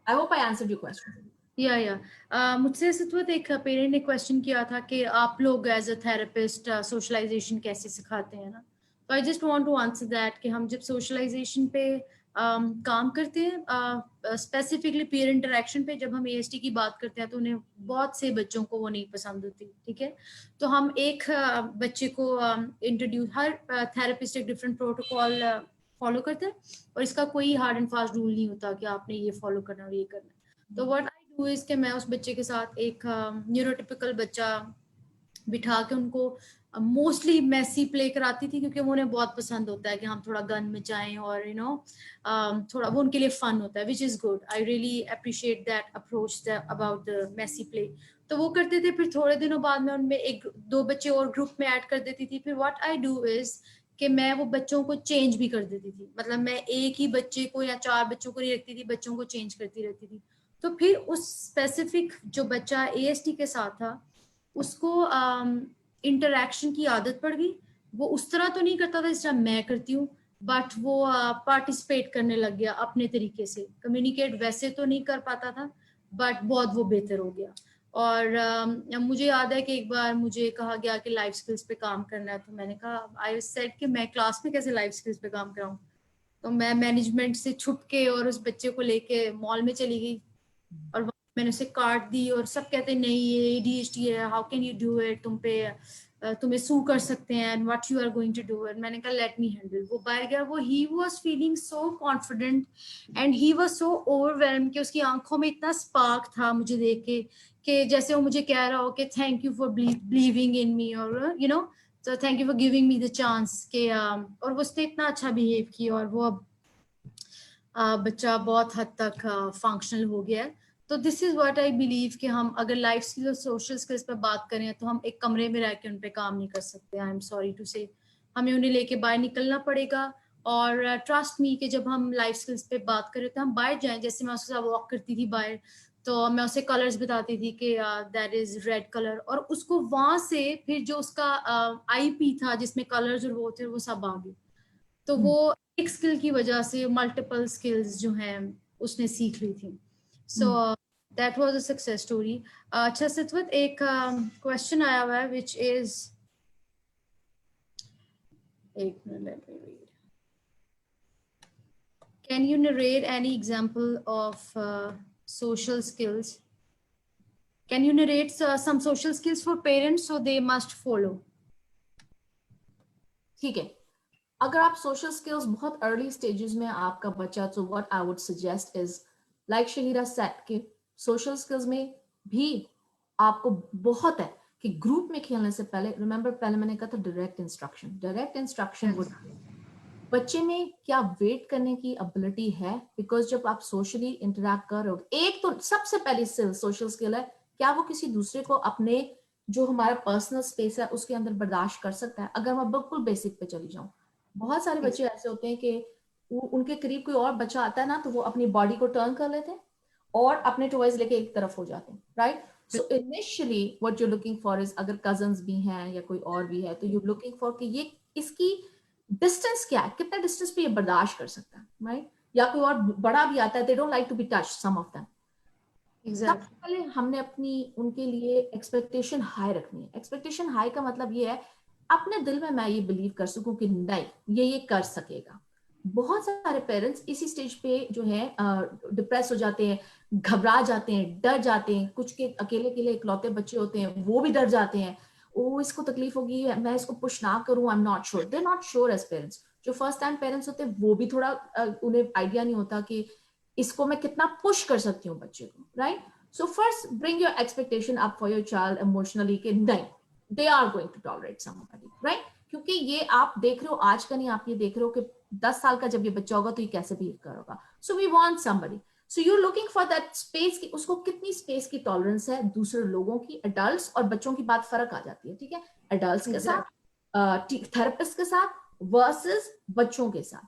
I hope I answered your question. या मुझसे सतवत एक पेरेंट ने क्वेश्चन किया था कि आप लोग एज अ थेरेपिस्ट सोशलाइजेशन कैसे सिखाते हैं ना, तो I just want to answer that कि हम जब सोशलाइजेशन पे काम करते हैं, स्पेसिफिकली पीयर इंटरेक्शन पे, जब हम एएसटी की बात करते हैं तो उन्हें बहुत से बच्चों को वो नहीं पसंद होती, ठीक है? तो हम एक बच्चे को इंट्रोड्यूस, हर थेरेपिस्ट एक डिफरेंट प्रोटोकॉल फॉलो करते हैं और इसका कोई हार्ड एंड फास्ट रूल नहीं होता कि आपने ये फॉलो करना और ये करना। तो व्हाट आई डू इज कि मैं उस बच्चे के साथ एक न्यूरोटिपिकल बच्चा बिठा के उनको मोस्टली मेसी प्ले कराती थी, क्योंकि वो उन्हें बहुत पसंद होता है कि हम थोड़ा गन में जाएं और थोड़ा वो उनके लिए फन होता है, which is good. I really appreciate that approach about the messy play. तो वो करते थे, फिर थोड़े दिनों बाद में उनमें एक दो बच्चे और ग्रुप में ऐड कर देती थी। फिर व्हाट आई डू इज कि मैं वो बच्चों को चेंज भी कर देती थी, मतलब मैं एक ही बच्चे को या 4 बच्चों को नहीं रखती थी, बच्चों को चेंज करती रहती थी। तो फिर उस स्पेसिफिक जो बच्चा एएसटी के साथ था उसको इंटरैक्शन की आदत पड़ गई। वो उस तरह तो नहीं करता था जिस तरह मैं करती हूँ, बट वो पार्टिसिपेट करने लग गया अपने तरीके से। कम्युनिकेट वैसे तो नहीं कर पाता था, बट बहुत वो बेहतर हो गया। और मुझे याद है कि एक बार मुझे कहा गया कि लाइफ स्किल्स पे काम करना है, तो मैंने कहा, आई सेड कि मैं क्लास में कैसे लाइफ स्किल्स पे काम कराऊं। तो मैं मैनेजमेंट से छुप के और उस बच्चे को लेके मॉल में चली गई और मैंने उसे कार्ड दी, और सब कहते नहीं ये एडीएचडी है, how can you do it, तुम्हें सू कर सकते हैं, and what you are going to do it. मैंने कहा लेट मी हैंडल। वो बाहर गया, वो he was feeling so confident and he was so overwhelm कि उसकी आंखों में इतना स्पार्क था मुझे देख के कि जैसे वो मुझे कह रहा हो कि thank you for believing in me, और तो thank you for giving me the chance के और वो उसने इतना अच्छा बिहेव किया, और वो अब बच्चा बहुत हद तक फंक्शनल हो गया है। तो this is what I believe कि हम अगर लाइफ स्किल्स और सोशल स्किल्स पर बात करें तो हम एक कमरे में रह के उन पे काम नहीं कर सकते। आई एम सॉरी टू से, हमें उन्हें लेके बाहर निकलना पड़ेगा। और ट्रस्ट मी कि जब हम लाइफ स्किल्स पे बात करें तो हम बाहर जाएं। जैसे मैं उसके साथ वॉक करती थी बाहर, तो मैं उसे कलर्स बताती थी कि दैट इज रेड कलर, और उसको वहां से फिर जो उसका आईपी था जिसमें कलर्स और वो थे वो सब आ गए। तो वो एक स्किल की वजह से मल्टीपल स्किल्स जो हैं उसने सीख ली थी। So that was a success story. अच्छा सितवत, एक क्वेश्चन आया हुआ है विच इज, एक minute let me read. Can you narrate any example of social skills? Can you narrate some social skills for parents so they must follow? ठीक है, अगर आप सोशल स्किल्स बहुत अर्ली स्टेजेस में आपका बच्चा, तो what I would suggest is like Shahira set के सोशल स्किल्स में भी आपको बहुत है कि ग्रुप में खेलने से पहले, रिमेंबर पहले मैंने कहा था डायरेक्ट इंस्ट्रक्शन वुड, बच्चे में क्या वेट करने की एबिलिटी है, बिकॉज जब आप सोशली इंटरेक्ट कर रहे हो, एक तो सबसे पहली सोशल स्किल है क्या वो किसी दूसरे को अपने जो हमारा पर्सनल स्पेस है उसके अंदर बर्दाश्त कर सकता है। अगर मैं बिल्कुल बेसिक पे चली जाऊं, बहुत सारे बच्चे ऐसे होते हैं कि उनके करीब कोई और बच्चा आता है ना तो वो अपनी बॉडी को टर्न कर लेते हैं और अपने टॉयज लेके एक तरफ हो जाते हैं, right? So initially what you looking for is, अगर कजन्स भी हैं या कोई और भी है, तो यू लुकिंग फॉर कि ये इसकी डिस्टेंस क्या है, कितना डिस्टेंस पे ये बर्दाश्त कर सकता है, राइट? या कोई और बड़ा भी आता है, they don't like to be touch, some of them. सबसे पहले हमने अपनी उनके लिए एक्सपेक्टेशन हाई रखनी है। एक्सपेक्टेशन हाई का मतलब ये है अपने दिल में मैं ये बिलीव कर सकूं कि नहीं ये कर सकेगा। बहुत सारे पेरेंट्स इसी स्टेज पे जो है डिप्रेस हो जाते हैं, घबरा जाते हैं, डर जाते हैं। कुछ के अकेले अकेले इकलौते बच्चे होते हैं, वो भी डर जाते हैं, ओ इसको तकलीफ होगी, मैं इसको पुश ना करूं, I am not sure. They are not sure as parents. जो फर्स्ट टाइम पेरेंट्स होते हैं वो भी थोड़ा उन्हें आइडिया नहीं होता कि इसको मैं कितना पुश कर सकती हूँ बच्चे को, right? So first, bring your expectation up for your child emotionally कि नहीं, they are going to tolerate somebody, right? क्योंकि ये आप देख रहे हो आज का नहीं, आप ये देख रहे हो कि 10 साल का जब ये बच्चा होगा तो ये कैसे बिहेव करेगा। So we want somebody. So you're looking for that space कि उसको कितनी स्पेस की टॉलरेंस है दूसरे लोगों की। एडल्ट्स और बच्चों की बात फर्क आ जाती है, ठीक है? एडल्ट्स के साथ, थेरेपिस्ट के साथ वर्सेस बच्चों के साथ।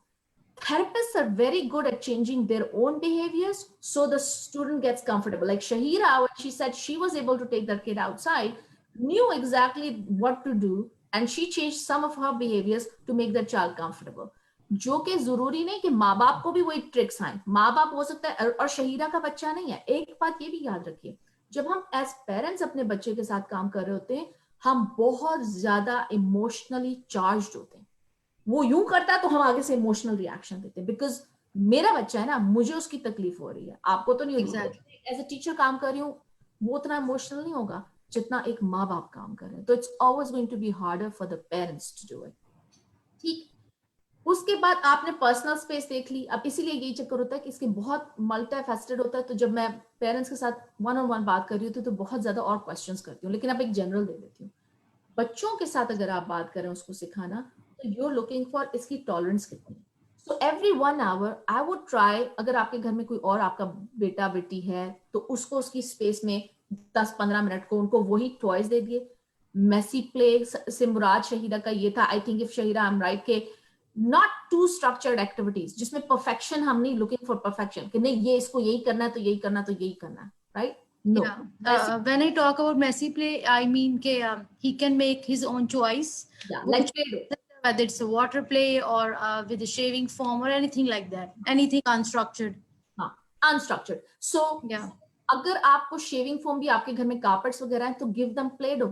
Therapists are very good at changing their own behaviors so the student gets comfortable. Like Shahira, when she said she was able to take that kid outside, knew exactly what to do, and she changed some of her behaviors to make that child comfortable. जो कि जरूरी नहीं कि माँ बाप को भी वही ट्रिक्स आए। माँ बाप हो सकता है और शहीरा का बच्चा नहीं है। एक बात ये भी याद रखिए, जब हम एज पेरेंट्स अपने बच्चे के साथ काम कर रहे होते हैं, हम बहुत ज्यादा इमोशनली चार्ज्ड होते हैं। वो यूं करता है तो हम आगे से इमोशनल रिएक्शन देते हैं, बिकॉज मेरा बच्चा है ना, मुझे उसकी तकलीफ हो रही है, आपको तो नहीं होगी। एज ए टीचर काम कर रही हूँ, वो उतना इमोशनल नहीं होगा जितना एक माँ बाप काम कर रहे हैं। तो it's always going to be harder for the parents to do it, ठीक? उसके बाद आपने पर्सनल स्पेस देख ली। अब इसीलिए यही चक्कर होता है कि इसके बहुत मल्टी फैसेटेड होता है। तो जब मैं पेरेंट्स के साथ वन ऑन वन बात कर रही हूँ तो बहुत ज्यादा और क्वेश्चंस करती हूँ, लेकिन अब एक जनरल दे देती हूँ। बच्चों के साथ अगर आप बात करें उसको सिखाना, तो you're looking for इसकी टॉलरेंस कितनी है। So every 1 hour I would try, अगर आपके घर में कोई और आपका बेटा बेटी है तो उसको उसकी स्पेस में 10-15 मिनट को उनको वही टॉयज दे दिए। मेसी प्ले से मुराद शहीदा का ये था, I think if Shahida I am right, के नॉट टू स्ट्रक्चर्ड एक्टिविटीज जिसमें परफेक्शन, हम नहीं लुकिंग फॉर परफेक्शन कि नहीं ये इसको यही करना है तो यही करना तो यही करना है, right? No. When I talk about messy play, I mean he can make his own choice. Yeah, like whether it's a water play or with a shaving foam or anything like that, anything unstructured. हाँ, unstructured. So yeah, अगर आपको shaving foam भी आपके घर में carpets वगैरह हैं तो गिव देम प्ले-डो।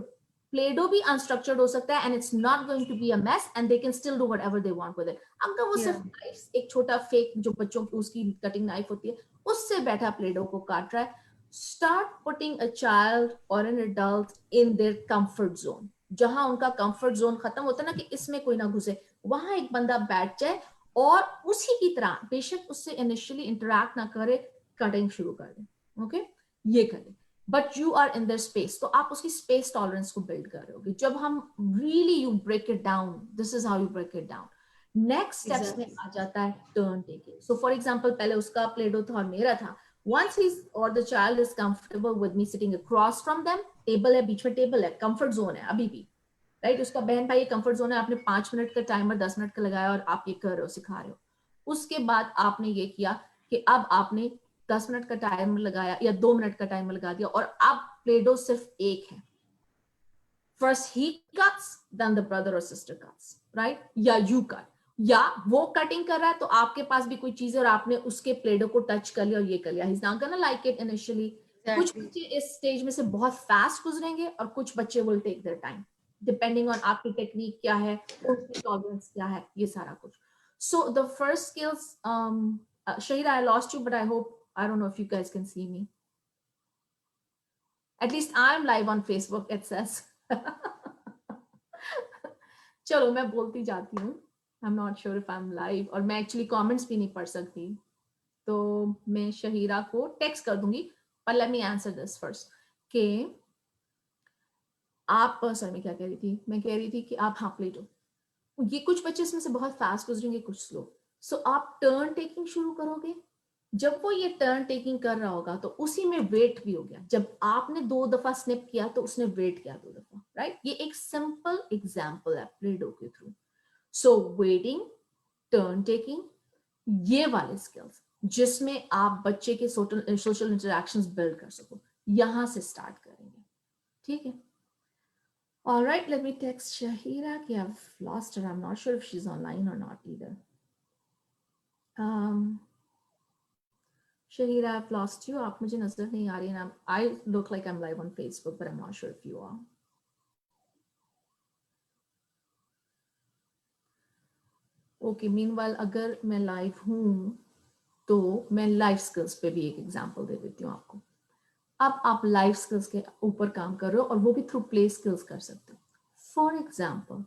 प्ले-डो भी अनस्ट्रक्चर्ड हो सकता है and it's not going to be a mess and they can still do whatever they want with it. अगर वो सिर्फ नाइफ, एक छोटा फेक जो बच्चों की उसकी कटिंग नाइफ होती है, उससे बैठा प्ले-डो को काट रहा है, स्टार्ट पुटिंग अ चाइल्ड और an adult in their comfort zone. जहां उनका कंफर्ट जोन खत्म होता है ना कि इसमें कोई ना घुसे, वहां एक बंदा बैठ जाए और उसी की तरह, बेशक उससे इनिशियली इंटरैक्ट ना करे, कटिंग शुरू कर दे। ओके, ये करें, but you are in their space. तो आप उसकी स्पेस टॉलरेंस को बिल्ड कर रहे हो। जब हम really you break it down, this is how you break it down. Next steps में आ जाता है turn taking. So for example, पहले उसका प्ले-डो था और मेरा था। once he's or the child is comfortable with me sitting across from them, table है, बीच में टेबल है, कंफर्ट जोन है अभी भी, राइट? उसका बहन भाई कंफर्ट जोन है, आपने 5 मिनट का टाइमर 10 मिनट का लगाया और आप ये कर रहे हो, सिखा रहे हो। उसके बाद आपने ये किया कि अब आपने 10 मिनट का टाइमर लगाया या 2 मिनट का टाइमर लगा दिया और अब प्ले-डो सिर्फ एक है। First he cuts, then the brother और सिस्टर कट्स, राइट? या यू कट, या वो कटिंग कर रहा है तो आपके पास भी कोई चीज है और आपने उसके प्ले-डो को टच कर लिया और ये कर लिया। He's not gonna like it initially. कुछ बच्चे इस स्टेज में से बहुत फास्ट गुजरेंगे और कुछ बच्चे will take their time, depending on आपकी टेक्निक क्या है, उनकी टॉलरेंस क्या है, ये सारा कुछ। So the first skills, Shahira, I lost you, but I hope, I don't know if you guys can see me. At least I'm live on Facebook, it says. चलो मैं बोलती जाती हूँ। I'm not sure if I'm live, और मैं actually comments भी नहीं पढ़ सकती, तो मैं शहीरा को टेक्स्ट कर दूंगी। पर let me answer this first कि आप, सॉरी मैं क्या कह रही थी, मैं कह रही थी कि आप हाँ प्ले-डो, ये कुछ बच्चे इसमें से बहुत फास्ट गुजरेंगे, कुछ स्लो। सो आप टर्न टेकिंग शुरू करोगे। जब वो ये टर्न टेकिंग कर रहा होगा तो उसी में वेट भी हो गया। जब आपने 2 दफा स्निप किया तो उसने वेट किया 2 दफा, राइट? ये एक सिंपल एग्जांपल है प्ले-डो के through. So waiting, turn taking, ये वाले स्किल्स जिसमें आप बच्चे के सोशल इंटरेक्शंस बिल्ड कर सको, यहां से स्टार्ट करेंगे, ठीक है? All right, let me text Shahira. Okay, I've lost her. I'm not sure if she's online or not either. Shahira, I've lost you. आप मुझे नजर नहीं आ रही हैं. I look like I'm live on Facebook, but I'm not sure if you are. Okay, meanwhile, अगर मैं live हूं तो मैं लाइफ स्किल्स पे भी एक एग्जांपल दे देती हूँ आपको. अब आप लाइफ स्किल्स के ऊपर काम कर रहे हो और वो भी थ्रू प्ले स्किल्स कर सकते हो. फॉर एग्जाम्पल,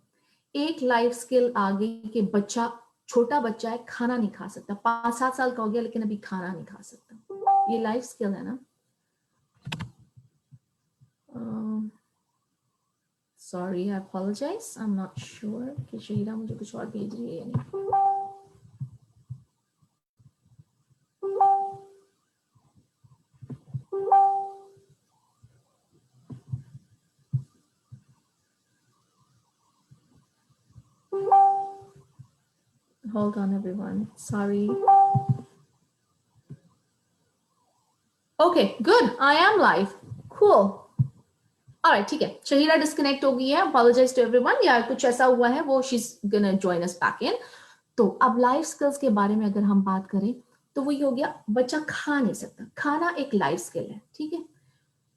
एक लाइफ स्किल आ गई कि बच्चा, छोटा बच्चा है, खाना नहीं खा सकता, 5-7 साल का हो गया लेकिन अभी खाना नहीं खा सकता. ये लाइफ स्किल है ना. Sorry, I apologise, I am not sure कि शहीरा मुझे कुछ और भेज रही है या नहीं. Hold on, everyone. Sorry. Okay, good. I am live. Cool. Alright, ठीक है. शहीरा डिस्कनेक्ट हो गई है. Apologize to everyone. या कुछ ऐसा हुआ है, वो she's gonna join us back in. तो अब लाइफ स्किल्स के बारे में अगर हम बात करें तो वो ये हो गया, बच्चा खा नहीं सकता. खाना एक लाइफ स्किल है, ठीक है.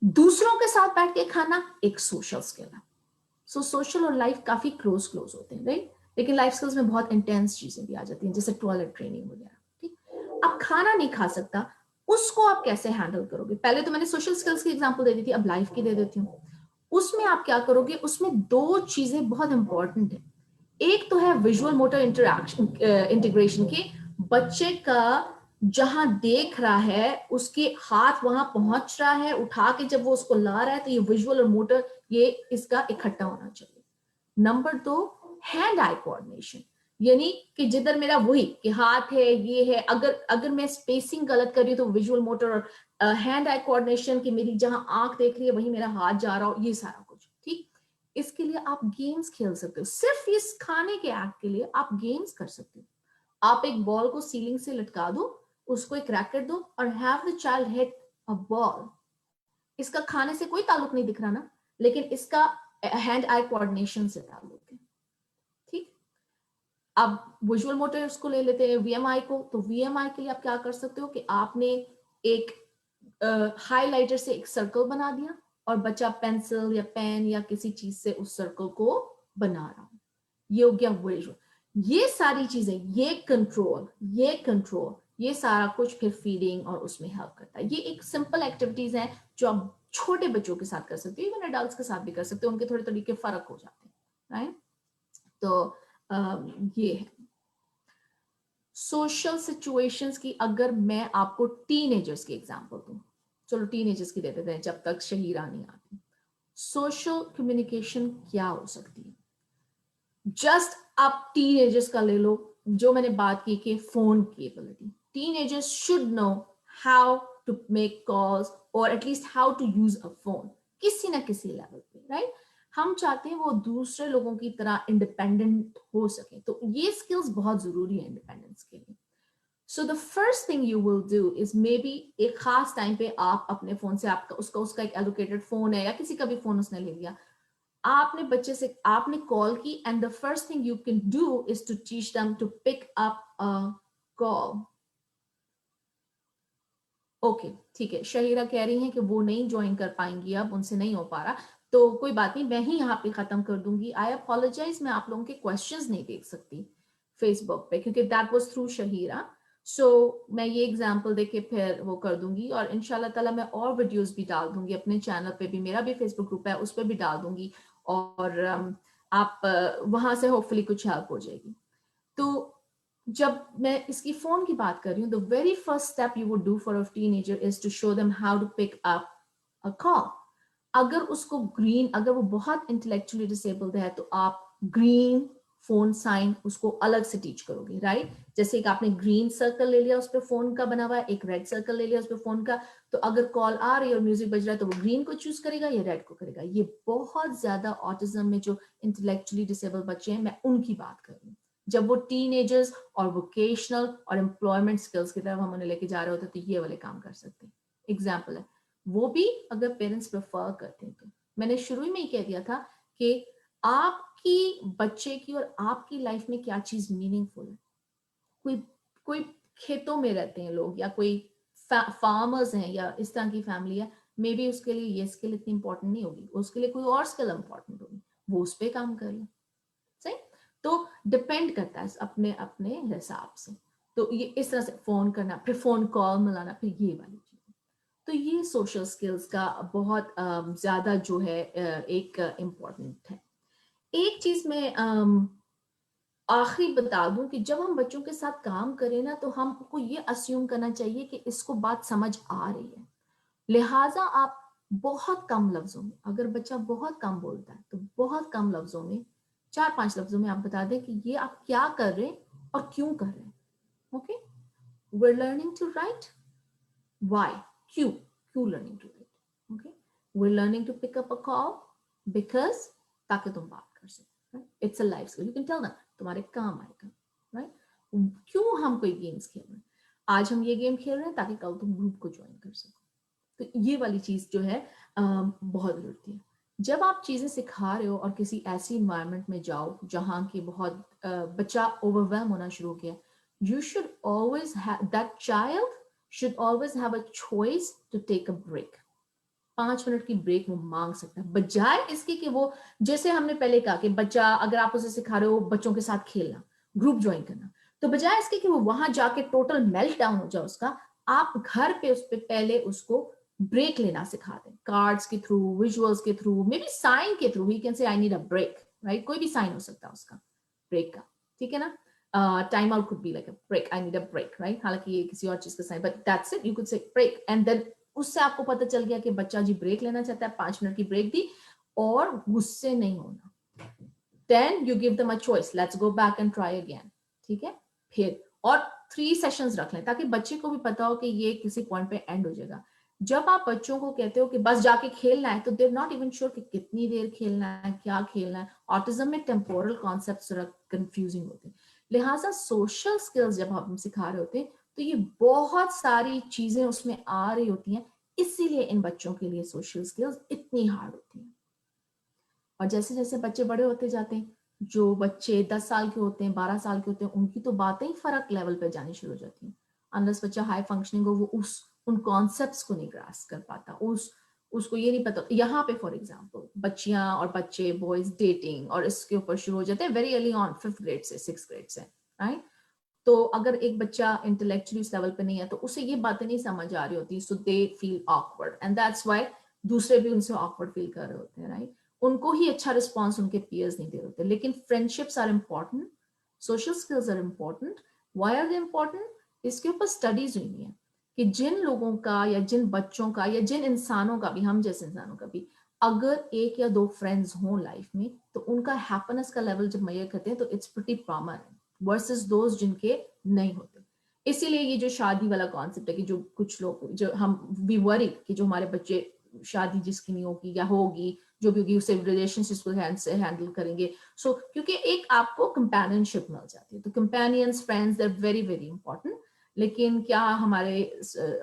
दूसरों के साथ बैठ के खाना एक सोशल स्किल है. सो सोशल और लाइफ काफी क्लोज होते हैं, राइट? लेकिन लाइफ स्किल्स में बहुत इंटेंस चीजें भी आ जाती हैं, जैसे टॉयलेट ट्रेनिंग वगैरह, ठीक. अब खाना नहीं खा सकता, उसको आप कैसे हैंडल करोगे? पहले तो मैंने सोशल स्किल्स की एग्जांपल दे दी थी, अब लाइफ की दे देती हूँ. उसमें आप क्या करोगे? उसमें 2 चीजें बहुत इंपॉर्टेंट है. एक तो है विजुअल मोटर इंटीग्रेशन के, बच्चे का जहां देख रहा है उसके हाथ वहां पहुंच रहा है, उठा के जब वो उसको ला रहा है तो ये विजुअल और मोटर, ये इसका इकट्ठा होना चाहिए. नंबर 2, हैंड आई कोऑर्डिनेशन, यानी कि जिधर मेरा वही कि हाथ है, ये है, अगर मैं स्पेसिंग गलत कर रही हूँ तो विजुअल मोटर और हैंड आई कोऑर्डिनेशन की, मेरी जहां आंख देख रही है वही मेरा हाथ जा रहा हो, ये सारा कुछ, ठीक. इसके लिए आप गेम्स खेल सकते हो. सिर्फ इस खाने के एक्ट के लिए आप गेम्स कर सकते हो. आप एक बॉल को सीलिंग से लटका दो, उसको एक रैकेट दो और have the child hit a ball. इसका खाने से कोई ताल्लुक नहीं दिख रहा ना, लेकिन इसका हैंड आई कोऑर्डिनेशन से ताल्लुक है, ठीक. अब विजुअल मोटर उसको ले लेते हैं वीएमआई को. तो वीएमआई के लिए आप क्या कर सकते हो कि आपने एक हाइलाइटर से एक सर्कल बना दिया और बच्चा पेंसिल या पेन या किसी चीज से उस सर्कल को बना रहा हूं. ये हो गया विजुअल. ये सारी चीजें, ये कंट्रोल, ये सारा कुछ फिर फीडिंग और उसमें हेल्प करता है. ये एक सिंपल एक्टिविटीज हैं जो आप छोटे बच्चों के साथ कर सकते हो, इवन एडल्ट्स के साथ भी कर सकते हो. उनके थोड़े तरीके फर्क हो जाते हैं, राइट? तो ये है सोशल सिचुएशंस की. अगर मैं आपको टीनेजर्स की एग्जांपल दूं, चलो टीनेजर्स की दे देते हैं जब तक शहीरा नहीं आती. सोशल कम्युनिकेशन क्या हो सकती है? जस्ट आप टीनेजर्स का ले लो, जो मैंने बात की कि फोन की ability. Teenagers should know how to make calls और at least how to use a phone किसी ना किसी लेवल पे, राइट? हम चाहते हैं वो दूसरे लोगों की तरह इंडिपेंडेंट हो सके, तो ये स्किल्स बहुत जरूरी है इंडिपेंडेंस के लिए. So the first thing you will do is may be एक खास टाइम पे आप अपने फोन से, आपका उसका एक एलोकेटेड फोन है या किसी का भी फोन उसने ले लिया, आपने बच्चे से आपने कॉल की and the first thing you can do is to teach them to pick up a call. Okay, ठीक है. शहीरा कह रही हैं कि वो नहीं ज्वाइन कर पाएंगी, अब उनसे नहीं हो पा रहा, तो कोई बात नहीं, मैं ही यहाँ पे खत्म कर दूंगी. आई अपोलोजाइज, मैं आप लोगों के क्वेश्चंस नहीं देख सकती फेसबुक पे क्योंकि दैट वाज थ्रू शहीरा. सो मैं ये एग्जांपल देके फिर वो कर दूंगी और इंशाल्लाह ताला मैं और वीडियोस भी डाल दूंगी अपने चैनल पे भी. मेरा भी फेसबुक ग्रुप है, उस पर भी डाल दूंगी और आप वहां से होपफुली कुछ हेल्प हो जाएगी. तो जब मैं इसकी फोन की बात कर रही हूँ, the very first step you would do for a teenager is to show them how to pick up a call. अगर उसको ग्रीन, अगर वो बहुत इंटेलेक्चुअली डिसेबल्ड है तो आप ग्रीन फोन साइन उसको अलग से टीच करोगे, राइट? जैसे कि आपने ग्रीन सर्कल ले लिया उस पर फोन का बना हुआ है, एक रेड सर्कल ले लिया उस पर फोन का, तो अगर कॉल आ रही है और म्यूजिक बज रहा है तो वो ग्रीन को चूज करेगा या रेड को करेगा. ये बहुत ज्यादा ऑटिज्म में जो इंटेलेक्चुअली डिसेबल बच्चे हैं, मैं उनकी बात कर रही हूँ. जब वो टीनेजर्स और वोकेशनल और एम्प्लॉयमेंट स्किल्स की तरफ हम उन्हें लेके जा रहे होते हैं तो ये वाले काम कर सकते हैं। एग्जाम्पल है, वो भी अगर पेरेंट्स प्रेफर करते हैं तो। मैंने शुरू में ही कह दिया था कि आपकी बच्चे की और आपकी लाइफ में क्या चीज मीनिंगफुल है। कोई कोई खेतों में रहते हैं लोग, या कोई फार्मर्स हैं, या इस तरह की फैमिली है, मे बी उसके लिए ये स्किल इतनी इंपॉर्टेंट नहीं होगी, उसके लिए कोई और स्किल इंपॉर्टेंट होगी, वो उस पर काम कर ले। सही। तो डिपेंड करता है अपने अपने हिसाब से। तो ये इस तरह से फोन करना, फिर फोन कॉल मिलाना, फिर ये वाली चीज। तो ये सोशल स्किल्स का बहुत ज्यादा जो है एक इम्पोर्टेंट है। एक चीज में आखिरी बता दूं कि जब हम बच्चों के साथ काम करें ना, तो हमको ये अस्यूम करना चाहिए कि इसको बात समझ आ रही है। लिहाजा आप बहुत कम लफ्जों में, अगर बच्चा बहुत कम बोलता है तो बहुत कम लफ्जों में, 4-5 लफ्जों में आप बता दें कि ये आप क्या कर रहे हैं और क्यों कर रहे हैं। Okay, we're learning to write. Why? क्यों learning to write? Okay, we're learning to pick up a call because ताकि तुम बात कर सको। It's a life skill. You can tell them तुम्हारे काम आएगा। राइट, क्यों हम कोई गेम्स खेल रहे हैं? आज हम ये गेम खेल रहे हैं ताकि कल तुम ग्रुप को ज्वाइन कर सको। तो ये वाली चीज जो है बहुत जरूरत है। जब आप चीजें सिखा रहे हो और किसी ऐसी इन्वायरमेंट में जाओ जहाँ की बहुत बच्चा ओवरवेलम होना शुरू किया, you should always have that child should always have a choice to take a break. 5 minute की ब्रेक वो मांग सकता है, बजाय इसके कि वो, जैसे हमने पहले कहा कि बच्चा, अगर आप उसे सिखा रहे हो बच्चों के साथ खेलना, ग्रुप ज्वाइन करना, तो बजाय इसके कि वो वहां जाके टोटल मेल्ट डाउन हो जाए उसका, आप घर पे उस पे पहले उसको ब्रेक लेना सिखा दें, कार्ड्स के थ्रू, विजुअल्स के थ्रू, मे बी साइन के through. He can say I need a break, right, कोई भी साइन हो सकता है उसका ब्रेक का, ठीक है ना। Time out could be like a break, I need a break, right, हालांकि ये किसी और चीज का sign, but that's it, you could say break, and then उससे आपको पता चल गया कि बच्चा जी ब्रेक लेना चाहता है, 5 मिनट की ब्रेक दी, और गुस्से नहीं होना। Then you give them a choice, let's go back and try again, ठीक है। फिर और 3 सेशंस रख लें ताकि बच्चे को भी पता हो कि ये किसी पॉइंट पे एंड हो जाएगा। जब आप बच्चों को कहते हो कि बस जाके खेलना है, तो देर नॉट इवन श्योर कि कितनी देर खेलना है, क्या खेलना है। ऑटिज्म में टेम्पोरल कॉन्सेप्ट थोड़ा कंफ्यूजिंग होते हैं, लिहाजा सोशल स्किल्स जब हम सिखा रहे होते हैं तो ये बहुत सारी चीजें उसमें आ रही होती हैं, इसीलिए इन बच्चों के लिए सोशल स्किल्स इतनी हार्ड होती हैं। और जैसे जैसे बच्चे बड़े होते जाते हैं, जो बच्चे 10 साल के होते हैं, 12 साल के होते हैं, उनकी तो बातें ही फर्क लेवल पे जानी शुरू हो जाती हैं। अनलेस बच्चा हाई फंक्शनिंग हो, वो उन कॉन्सेप्ट्स को नहीं ग्रास्प कर पाता, उसको ये नहीं पता। यहाँ पे फॉर एग्जांपल बच्चियां और बच्चे, बॉयज डेटिंग और इसके ऊपर शुरू हो जाते हैं very early on, 5th grade से 6th ग्रेड से, राइट। तो अगर एक बच्चा इंटेलेक्चुअली उस लेवल पे नहीं है तो उसे ये बातें नहीं समझ आ रही होती, so they feel awkward, and that's why दूसरे भी उनसे ऑकवर्ड फील कर रहे होते हैं, राइट। उनको ही अच्छा रिस्पॉन्स उनके पीयर्स नहीं दे रहे होते। लेकिन friendships are important, social skills are important. Why are they important? इसके ऊपर स्टडीज हुई हैं कि जिन लोगों का या जिन बच्चों का या जिन इंसानों का भी, हम जैसे इंसानों का भी, अगर 1 या 2 फ्रेंड्स हों लाइफ में, तो उनका हैप्पीनेस का लेवल जब मेजर करते हैं तो it's pretty prominent versus those जिनके नहीं होते। इसीलिए ये जो शादी वाला कॉन्सेप्ट है कि जो कुछ लोग, जो हम वी वरी कि जो हमारे बच्चे, शादी जिसकी नहीं होगी या होगी, जो भी होगी, उसे रिलेशनशिप को हैंडल करेंगे। सो क्योंकि एक आपको कंपेनियनशिप मिल जाती है, तो companions, friends, they are very very important. लेकिन क्या हमारे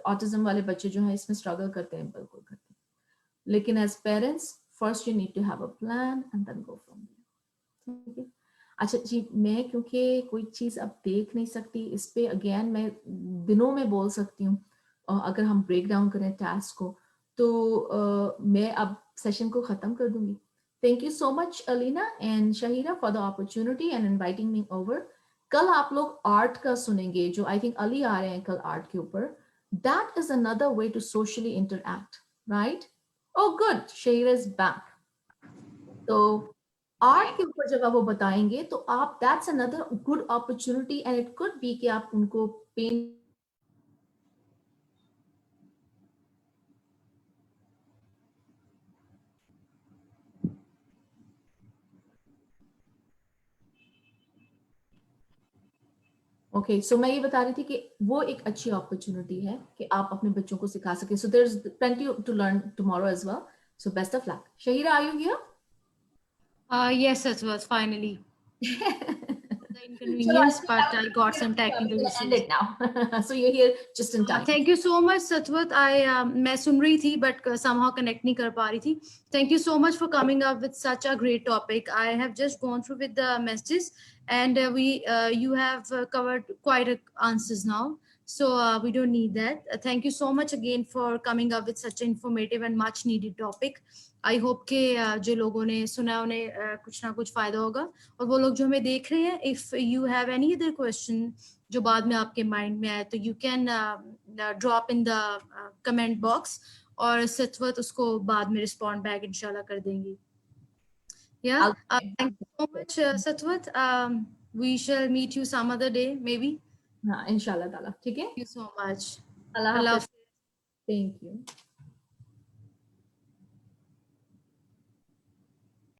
ऑटिज्म वाले बच्चे जो है इसमें स्ट्रगल करते हैं? बिल्कुल करते हैं। लेकिन as parents, first you need to have a plan and then go from there, ठीक है। अच्छा जी, मैं क्योंकि कोई चीज अब देख नहीं सकती, इस पे अगेन मैं दिनों में बोल सकती हूँ। अगर हम ब्रेक डाउन करें टास्क को, तो मैं अब सेशन को खत्म कर दूंगी। Thank you so much Alina and Shahira for the opportunity and inviting me over. कल आप लोग आर्ट का सुनेंगे, जो आई थिंक अली आ रहे हैं कल आर्ट के ऊपर। That is another way to socially interact, right? Oh good, Shahira is back. तो आर्ट के ऊपर जब आप वो बताएंगे तो आप, that's another good opportunity, and it could be कि आप उनको पेंट ओके। सो मैं ये बता रही थी कि वो एक अच्छी अपॉर्चुनिटी है कि आप अपने बच्चों को सिखा सकें। So there is plenty to learn tomorrow as well. So best of luck. Shahira, are you here? Yes, it was finally. inconvenience, but I got some technical End issues. it now. So you're here just in time. Thank you so much, Satwat. मैं सुन रही थी, but somehow connect नहीं कर पा रही थी. Thank you so much for coming up with such a great topic. I have just gone through with the messages, and you have covered quite answers now. So we don't need that. Thank you so much again for coming up with such an informative and much needed topic. I hope के जो लोगों ने सुना उन्हें कुछ ना कुछ फायदा होगा, और वो लोग जो हमें देख रहे हैं, if you have any other question जो बाद में आपके माइंड में आए, तो you can drop in the comment box, और सतवत उसको बाद में रिस्पॉन्ड बैक इंशाल्लाह कर देंगी. Thank you so much, Satwat. We shall meet you some other day, maybe. हाँ, इंशाल्लाह ताला. ठीक है. Thank you so much. Allah Allah Hafiz. Thank you.